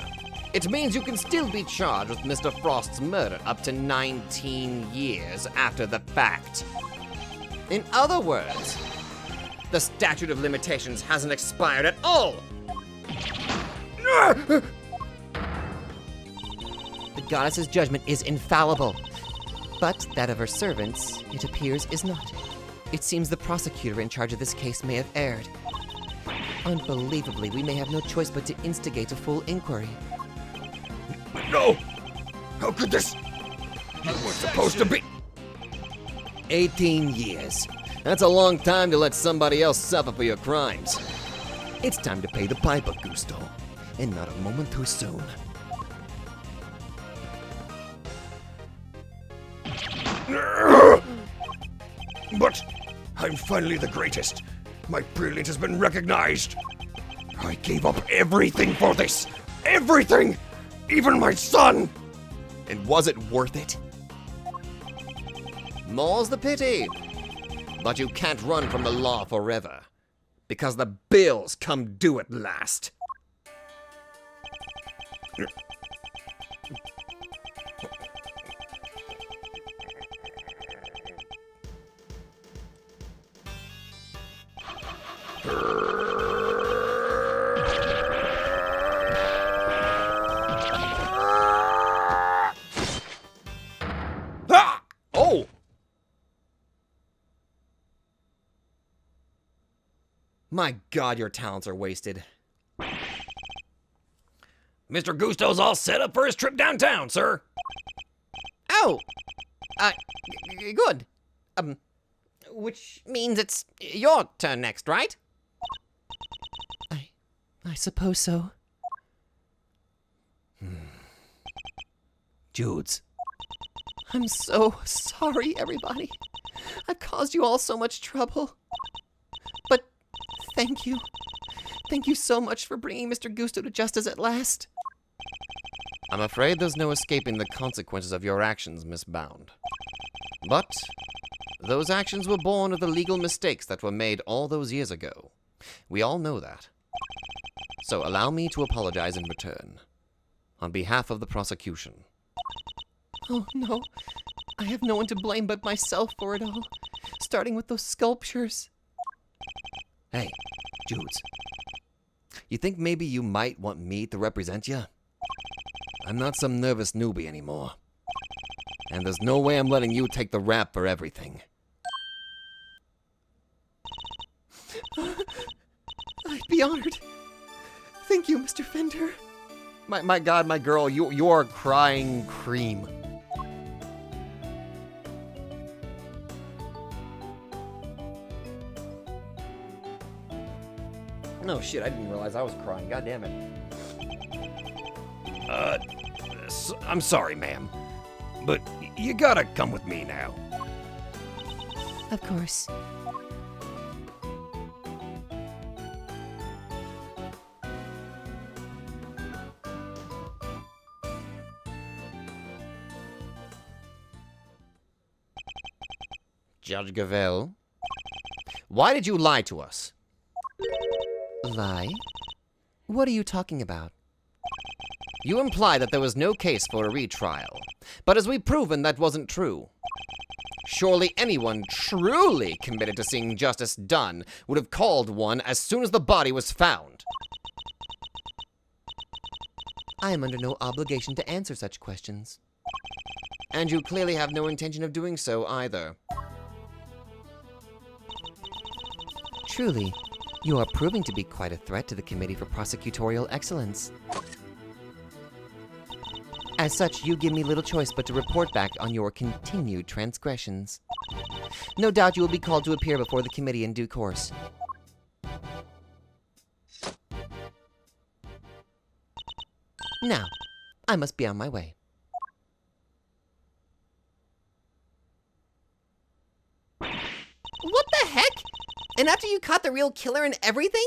it means you can still be charged with Mr. Frost's murder up to 19 years after the fact. In other words, the statute of limitations hasn't expired at all! The goddess's judgment is infallible, but that of her servants, it appears, is not. It seems the prosecutor in charge of this case may have erred. Unbelievably, we may have no choice but to instigate a full inquiry. No! How could this? You were supposed to be... 18 years. That's a long time to let somebody else suffer for your crimes. It's time to pay the piper, Gusto. And not a moment too soon. But I'm finally the greatest. My brilliance has been recognized. I gave up everything for this. Everything! Even my son! And was it worth it? More's the pity. But you can't run from the law forever. Because the bills come due at last. Ah! Oh! My God, your talents are wasted. Mr. Gusto's all set up for his trip downtown, sir. Oh, good. Which means it's your turn next, right? I suppose so. Judes. I'm so sorry, everybody. I've caused you all so much trouble. But thank you. Thank you so much for bringing Mr. Gusto to justice at last. I'm afraid there's no escaping the consequences of your actions, Miss Bound. But those actions were born of the legal mistakes that were made all those years ago. We all know that. So allow me to apologize in return, on behalf of the prosecution. Oh, no. I have no one to blame but myself for it all. Starting with those sculptures. Hey, Judes. You think maybe you might want me to represent you? I'm not some nervous newbie anymore. And there's no way I'm letting you take the rap for everything. I'd be honored. Thank you, Mr. Fender. My God, my girl, you're crying cream. No shit, I didn't realize I was crying. God damn it. I'm sorry, ma'am. But you gotta come with me now. Of course. Judge Gavel, why did you lie to us? Lie? What are you talking about? You imply that there was no case for a retrial, but as we've proven, that wasn't true. Surely anyone truly committed to seeing justice done would have called one as soon as the body was found. I am under no obligation to answer such questions. And you clearly have no intention of doing so either. Truly, you are proving to be quite a threat to the Committee for Prosecutorial Excellence. As such, you give me little choice but to report back on your continued transgressions. No doubt you will be called to appear before the committee in due course. Now, I must be on my way. What the heck? And after you caught the real killer and everything?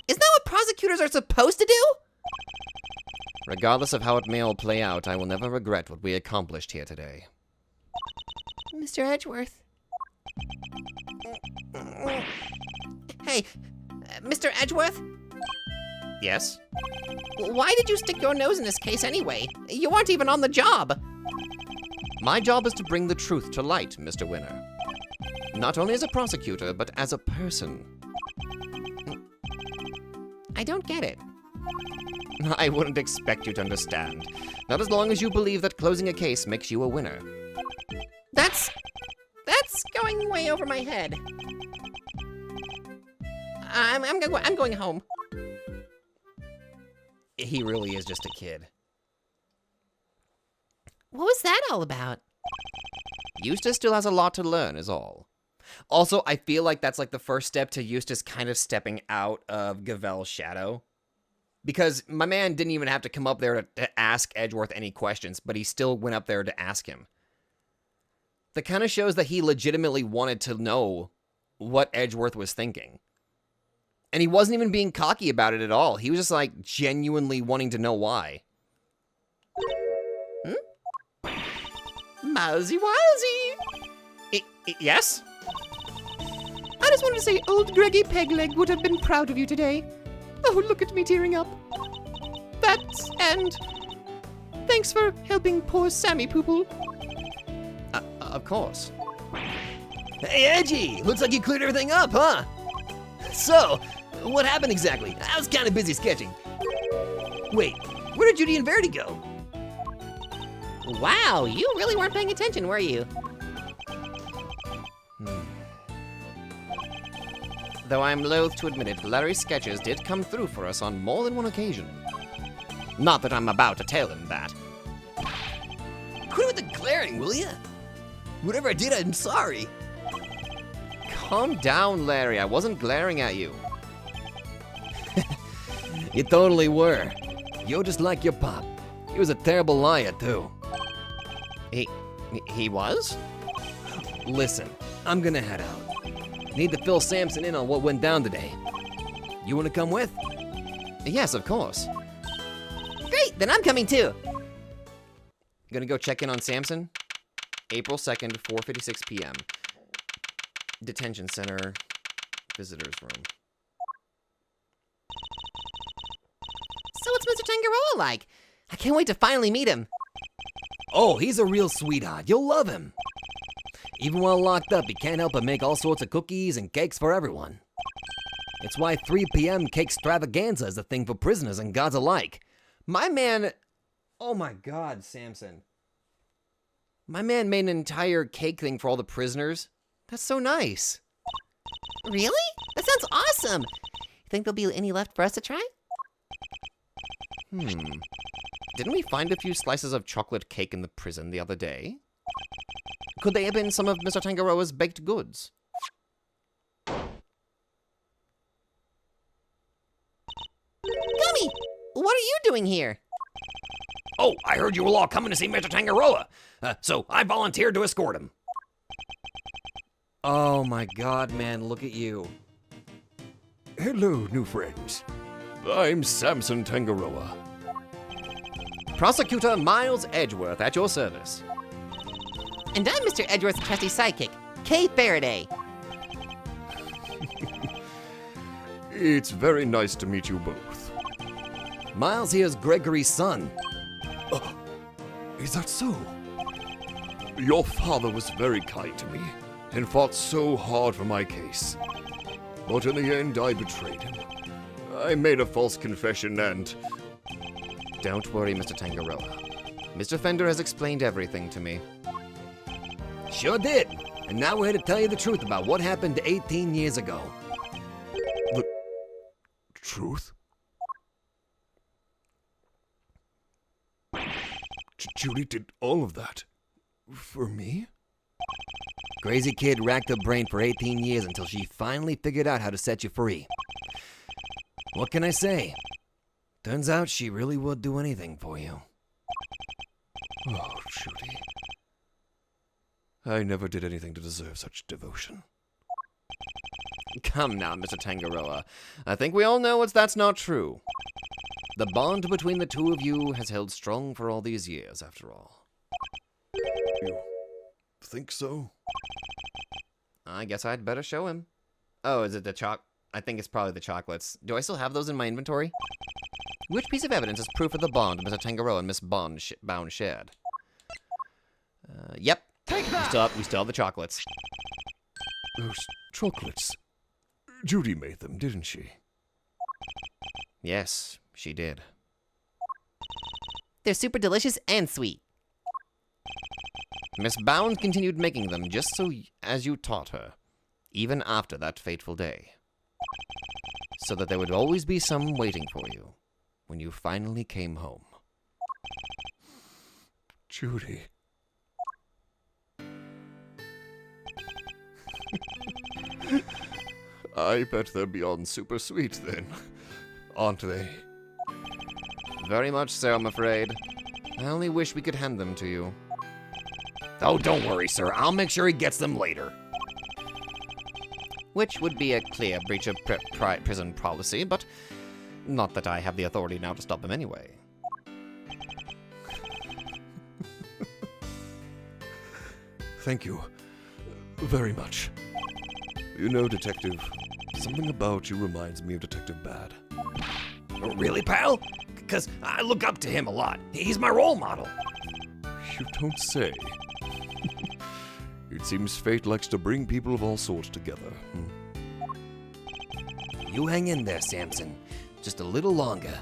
Isn't that what prosecutors are supposed to do? Regardless of how it may all play out, I will never regret what we accomplished here today. Mr. Edgeworth. Hey, Mr. Edgeworth? Yes? Why did you stick your nose in this case anyway? You weren't even on the job. My job is to bring the truth to light, Mr. Winner. Not only as a prosecutor, but as a person. I don't get it. I wouldn't expect you to understand. Not as long as you believe that closing a case makes you a winner. That's going way over my head. I'm going home. He really is just a kid. What was that all about? Eustace still has a lot to learn, is all. Also, I feel like that's like the first step to Eustace kind of stepping out of Gavel's shadow. Because my man didn't even have to come up there to ask Edgeworth any questions, but he still went up there to ask him. That kind of shows that he legitimately wanted to know what Edgeworth was thinking. And he wasn't even being cocky about it at all. He was just like genuinely wanting to know why. Mousy Wowsy! Yes? I just wanted to say old Greggy Pegleg would have been proud of you today. Oh, look at me tearing up. And thanks for helping poor Sammy Poople. Of course. Hey, Edgy! Looks like you cleared everything up, huh? So, what happened exactly? I was kind of busy sketching. Wait, where did Judy and Verity go? Wow, you really weren't paying attention, were you? Though I'm loath to admit it, Larry's sketches did come through for us on more than one occasion. Not that I'm about to tell him that. Quit with the glaring, will ya? Whatever I did, I'm sorry. Calm down, Larry. I wasn't glaring at you. You totally were. You're just like your pop. He was a terrible liar, too. He was? Listen, I'm gonna head out. Need to fill Samson in on what went down today. You wanna come with? Yes, of course. Great, then I'm coming too. Gonna go check in on Samson? April 2nd, 4:56 p.m. Detention Center, visitors room. So what's Mr. Tangaroa like? I can't wait to finally meet him. Oh, he's a real sweetheart. You'll love him. Even while locked up, he can't help but make all sorts of cookies and cakes for everyone. It's why 3 p.m. cake extravaganza is a thing for prisoners and gods alike. My man... Oh my god, Samson. My man made an entire cake thing for all the prisoners. That's so nice. Really? That sounds awesome. You think there'll be any left for us to try? Didn't we find a few slices of chocolate cake in the prison the other day? Could they have been some of Mr. Tangaroa's baked goods? Gummy, what are you doing here? Oh, I heard you were all coming to see Mr. Tangaroa, so I volunteered to escort him. Oh my god, man, look at you. Hello, new friends. I'm Samson Tangaroa. Prosecutor Miles Edgeworth at your service. And I'm Mr. Edgeworth's trusty sidekick, Kay Faraday. It's very nice to meet you both. Miles here's Gregory's son. Is that so? Your father was very kind to me and fought so hard for my case. But in the end, I betrayed him. I made a false confession and... Don't worry, Mr. Tangaroa. Mr. Fender has explained everything to me. Sure did. And now we're here to tell you the truth about what happened 18 years ago. The truth? Judy did all of that? For me? Crazy kid racked her brain for 18 years until she finally figured out how to set you free. What can I say? Turns out she really would do anything for you. Oh, Judy. I never did anything to deserve such devotion. Come now, Mr. Tangaroa. I think we all know that's not true. The bond between the two of you has held strong for all these years, after all. You think so? I guess I'd better show him. Oh, is it the I think it's probably the chocolates. Do I still have those in my inventory? Which piece of evidence is proof of the bond Mr. Tangaroa and Miss Bound shared? Yep. We still have the chocolates. Those chocolates. Judy made them, didn't she? Yes, she did. They're super delicious and sweet. Miss Bound continued making them just so as you taught her, even after that fateful day. So that there would always be some waiting for you when you finally came home. Judy. I bet they're beyond super sweet then, aren't they? Very much so, I'm afraid. I only wish we could hand them to you. Oh, don't worry, sir. I'll make sure he gets them later. Which would be a clear breach of prison policy, but not that I have the authority now to stop him anyway. Thank you. Very much. You know, Detective, something about you reminds me of Detective Bad. Oh, really, pal? Because I look up to him a lot. He's my role model. You don't say. It seems fate likes to bring people of all sorts together. You hang in there, Samson. Just a little longer.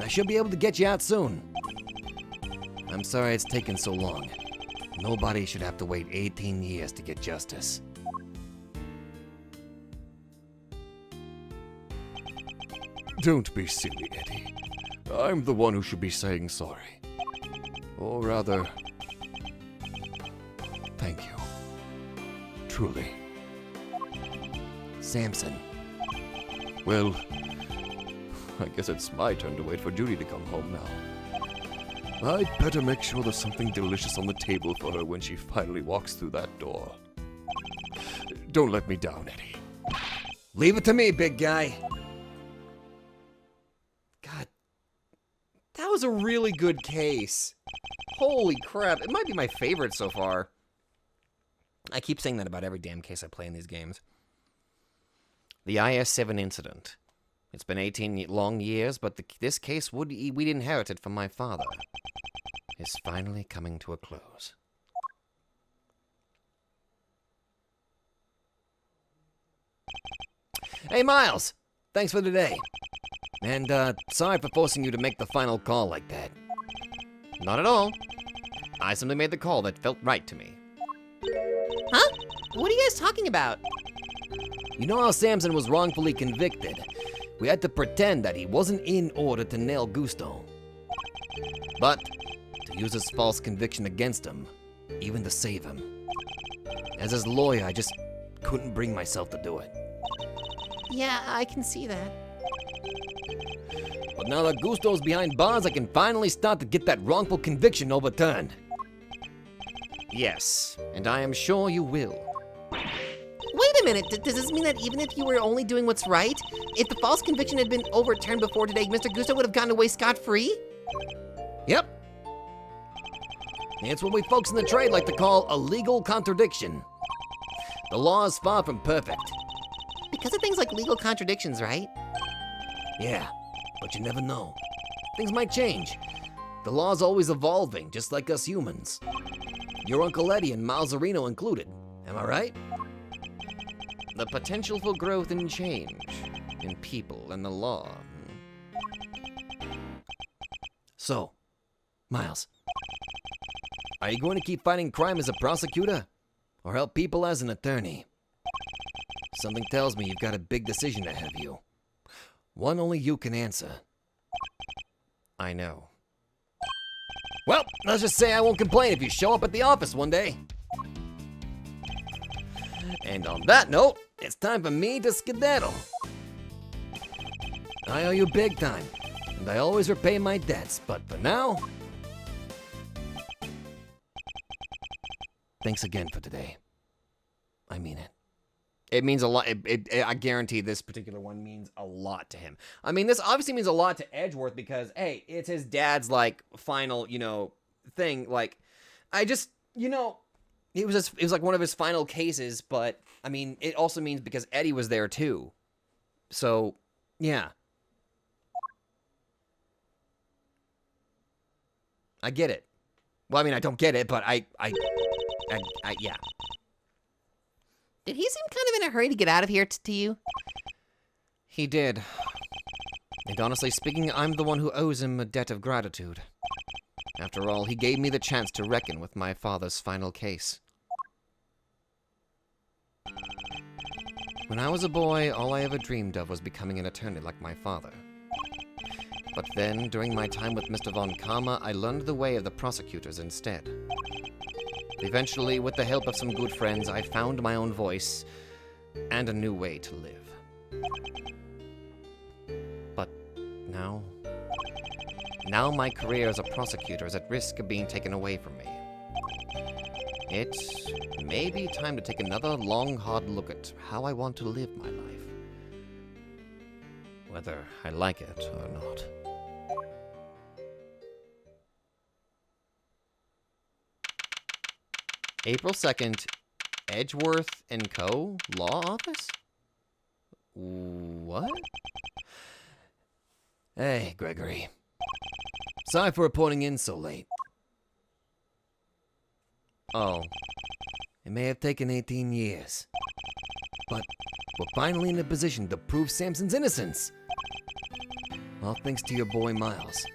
I should be able to get you out soon. I'm sorry it's taken so long. Nobody should have to wait 18 years to get justice. Don't be silly, Eddie. I'm the one who should be saying sorry. Or rather, thank you. Truly. Samson. Well, I guess it's my turn to wait for Judy to come home now. I'd better make sure there's something delicious on the table for her when she finally walks through that door. Don't let me down, Eddie. Leave it to me, big guy. God, that was a really good case. Holy crap, it might be my favorite so far. I keep saying that about every damn case I play in these games. The IS-7 incident. It's been 18 long years, but this case we'd inherited from my father is finally coming to a close. Hey, Miles! Thanks for today. And, sorry for forcing you to make the final call like that. Not at all. I simply made the call that felt right to me. Huh? What are you guys talking about? You know how Samson was wrongfully convicted? We had to pretend that he wasn't in order to nail Gusto. But, to use his false conviction against him, even to save him. As his lawyer, I just couldn't bring myself to do it. Yeah, I can see that. But now that Gusto's behind bars, I can finally start to get that wrongful conviction overturned. Yes, and I am sure you will. Wait a minute, does this mean that even if you were only doing what's right, if the false conviction had been overturned before today, Mr. Gusto would have gotten away scot-free? Yep. It's what we folks in the trade like to call a legal contradiction. The law is far from perfect. Because of things like legal contradictions, right? Yeah, but you never know. Things might change. The law's always evolving, just like us humans. Your Uncle Eddie and Miles Areno included. Am I right? The potential for growth and change in people and the law. So, Miles, are you going to keep fighting crime as a prosecutor? Or help people as an attorney? Something tells me you've got a big decision ahead of you. One only you can answer. I know. Well, let's just say I won't complain if you show up at the office one day. And on that note, it's time for me to skedaddle. I owe you big time, and I always repay my debts, but for now... Thanks again for today. I mean it. It means a lot. I guarantee this particular one means a lot to him. I mean, this obviously means a lot to Edgeworth because, hey, it's his dad's, like, final, thing. Like, I just, it was like one of his final cases, but, I mean, it also means because Eddie was there, too. So, yeah. I get it. Well, I mean, I don't get it, but yeah. Did he seem kind of in a hurry to get out of here to you? He did. And honestly speaking, I'm the one who owes him a debt of gratitude. After all, he gave me the chance to reckon with my father's final case. When I was a boy, all I ever dreamed of was becoming an attorney like my father. But then, during my time with Mr. Von Karma, I learned the way of the prosecutors instead. Eventually, with the help of some good friends, I found my own voice and a new way to live. But now my career as a prosecutor is at risk of being taken away from me. It may be time to take another long, hard look at how I want to live my life. Whether I like it or not. April 2nd, Edgeworth & Co. Law Office? What? Hey, Gregory. Sorry for reporting in so late. Oh. It may have taken 18 years. But we're finally in a position to prove Samson's innocence. All thanks to your boy, Miles.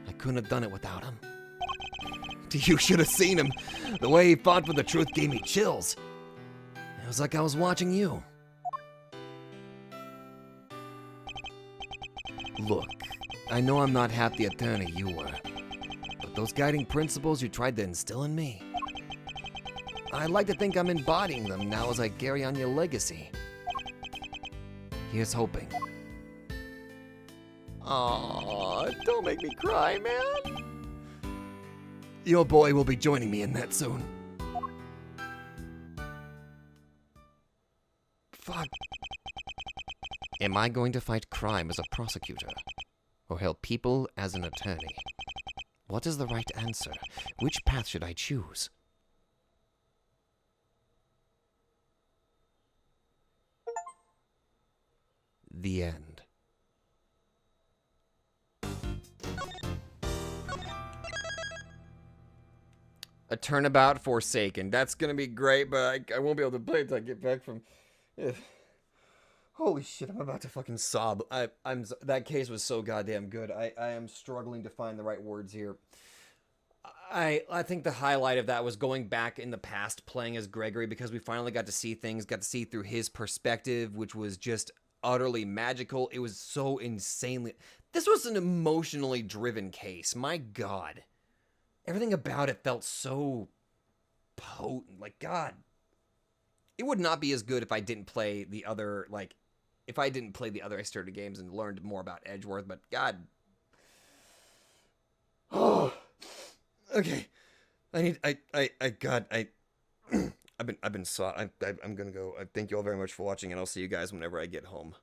I couldn't have done it without him. You should have seen him. The way he fought for the truth gave me chills. It was like I was watching you. Look, I know I'm not half the attorney you were, but those guiding principles you tried to instill in me, I like to think I'm embodying them now as I carry on your legacy. Here's hoping. Aw, don't make me cry, man. Your boy will be joining me in that soon. Fuck. Am I going to fight crime as a prosecutor? Or help people as an attorney? What is the right answer? Which path should I choose? The end. A Turnabout Forsaken. That's gonna be great, but I won't be able to play it until I get back from... Ugh. Holy shit, I'm about to fucking sob. That case was so goddamn good. I am struggling to find the right words here. I think the highlight of that was going back in the past playing as Gregory, because we finally got to see things, got to see through his perspective, which was just utterly magical. It was so insanely... This was an emotionally driven case. My God. Everything about it felt so potent. Like, God. It would not be as good if I didn't play the other, like... If I didn't play the other Exterminator games and learned more about Edgeworth, but God. Oh. Okay. I've been I'm gonna go. Thank you all very much for watching, and I'll see you guys whenever I get home.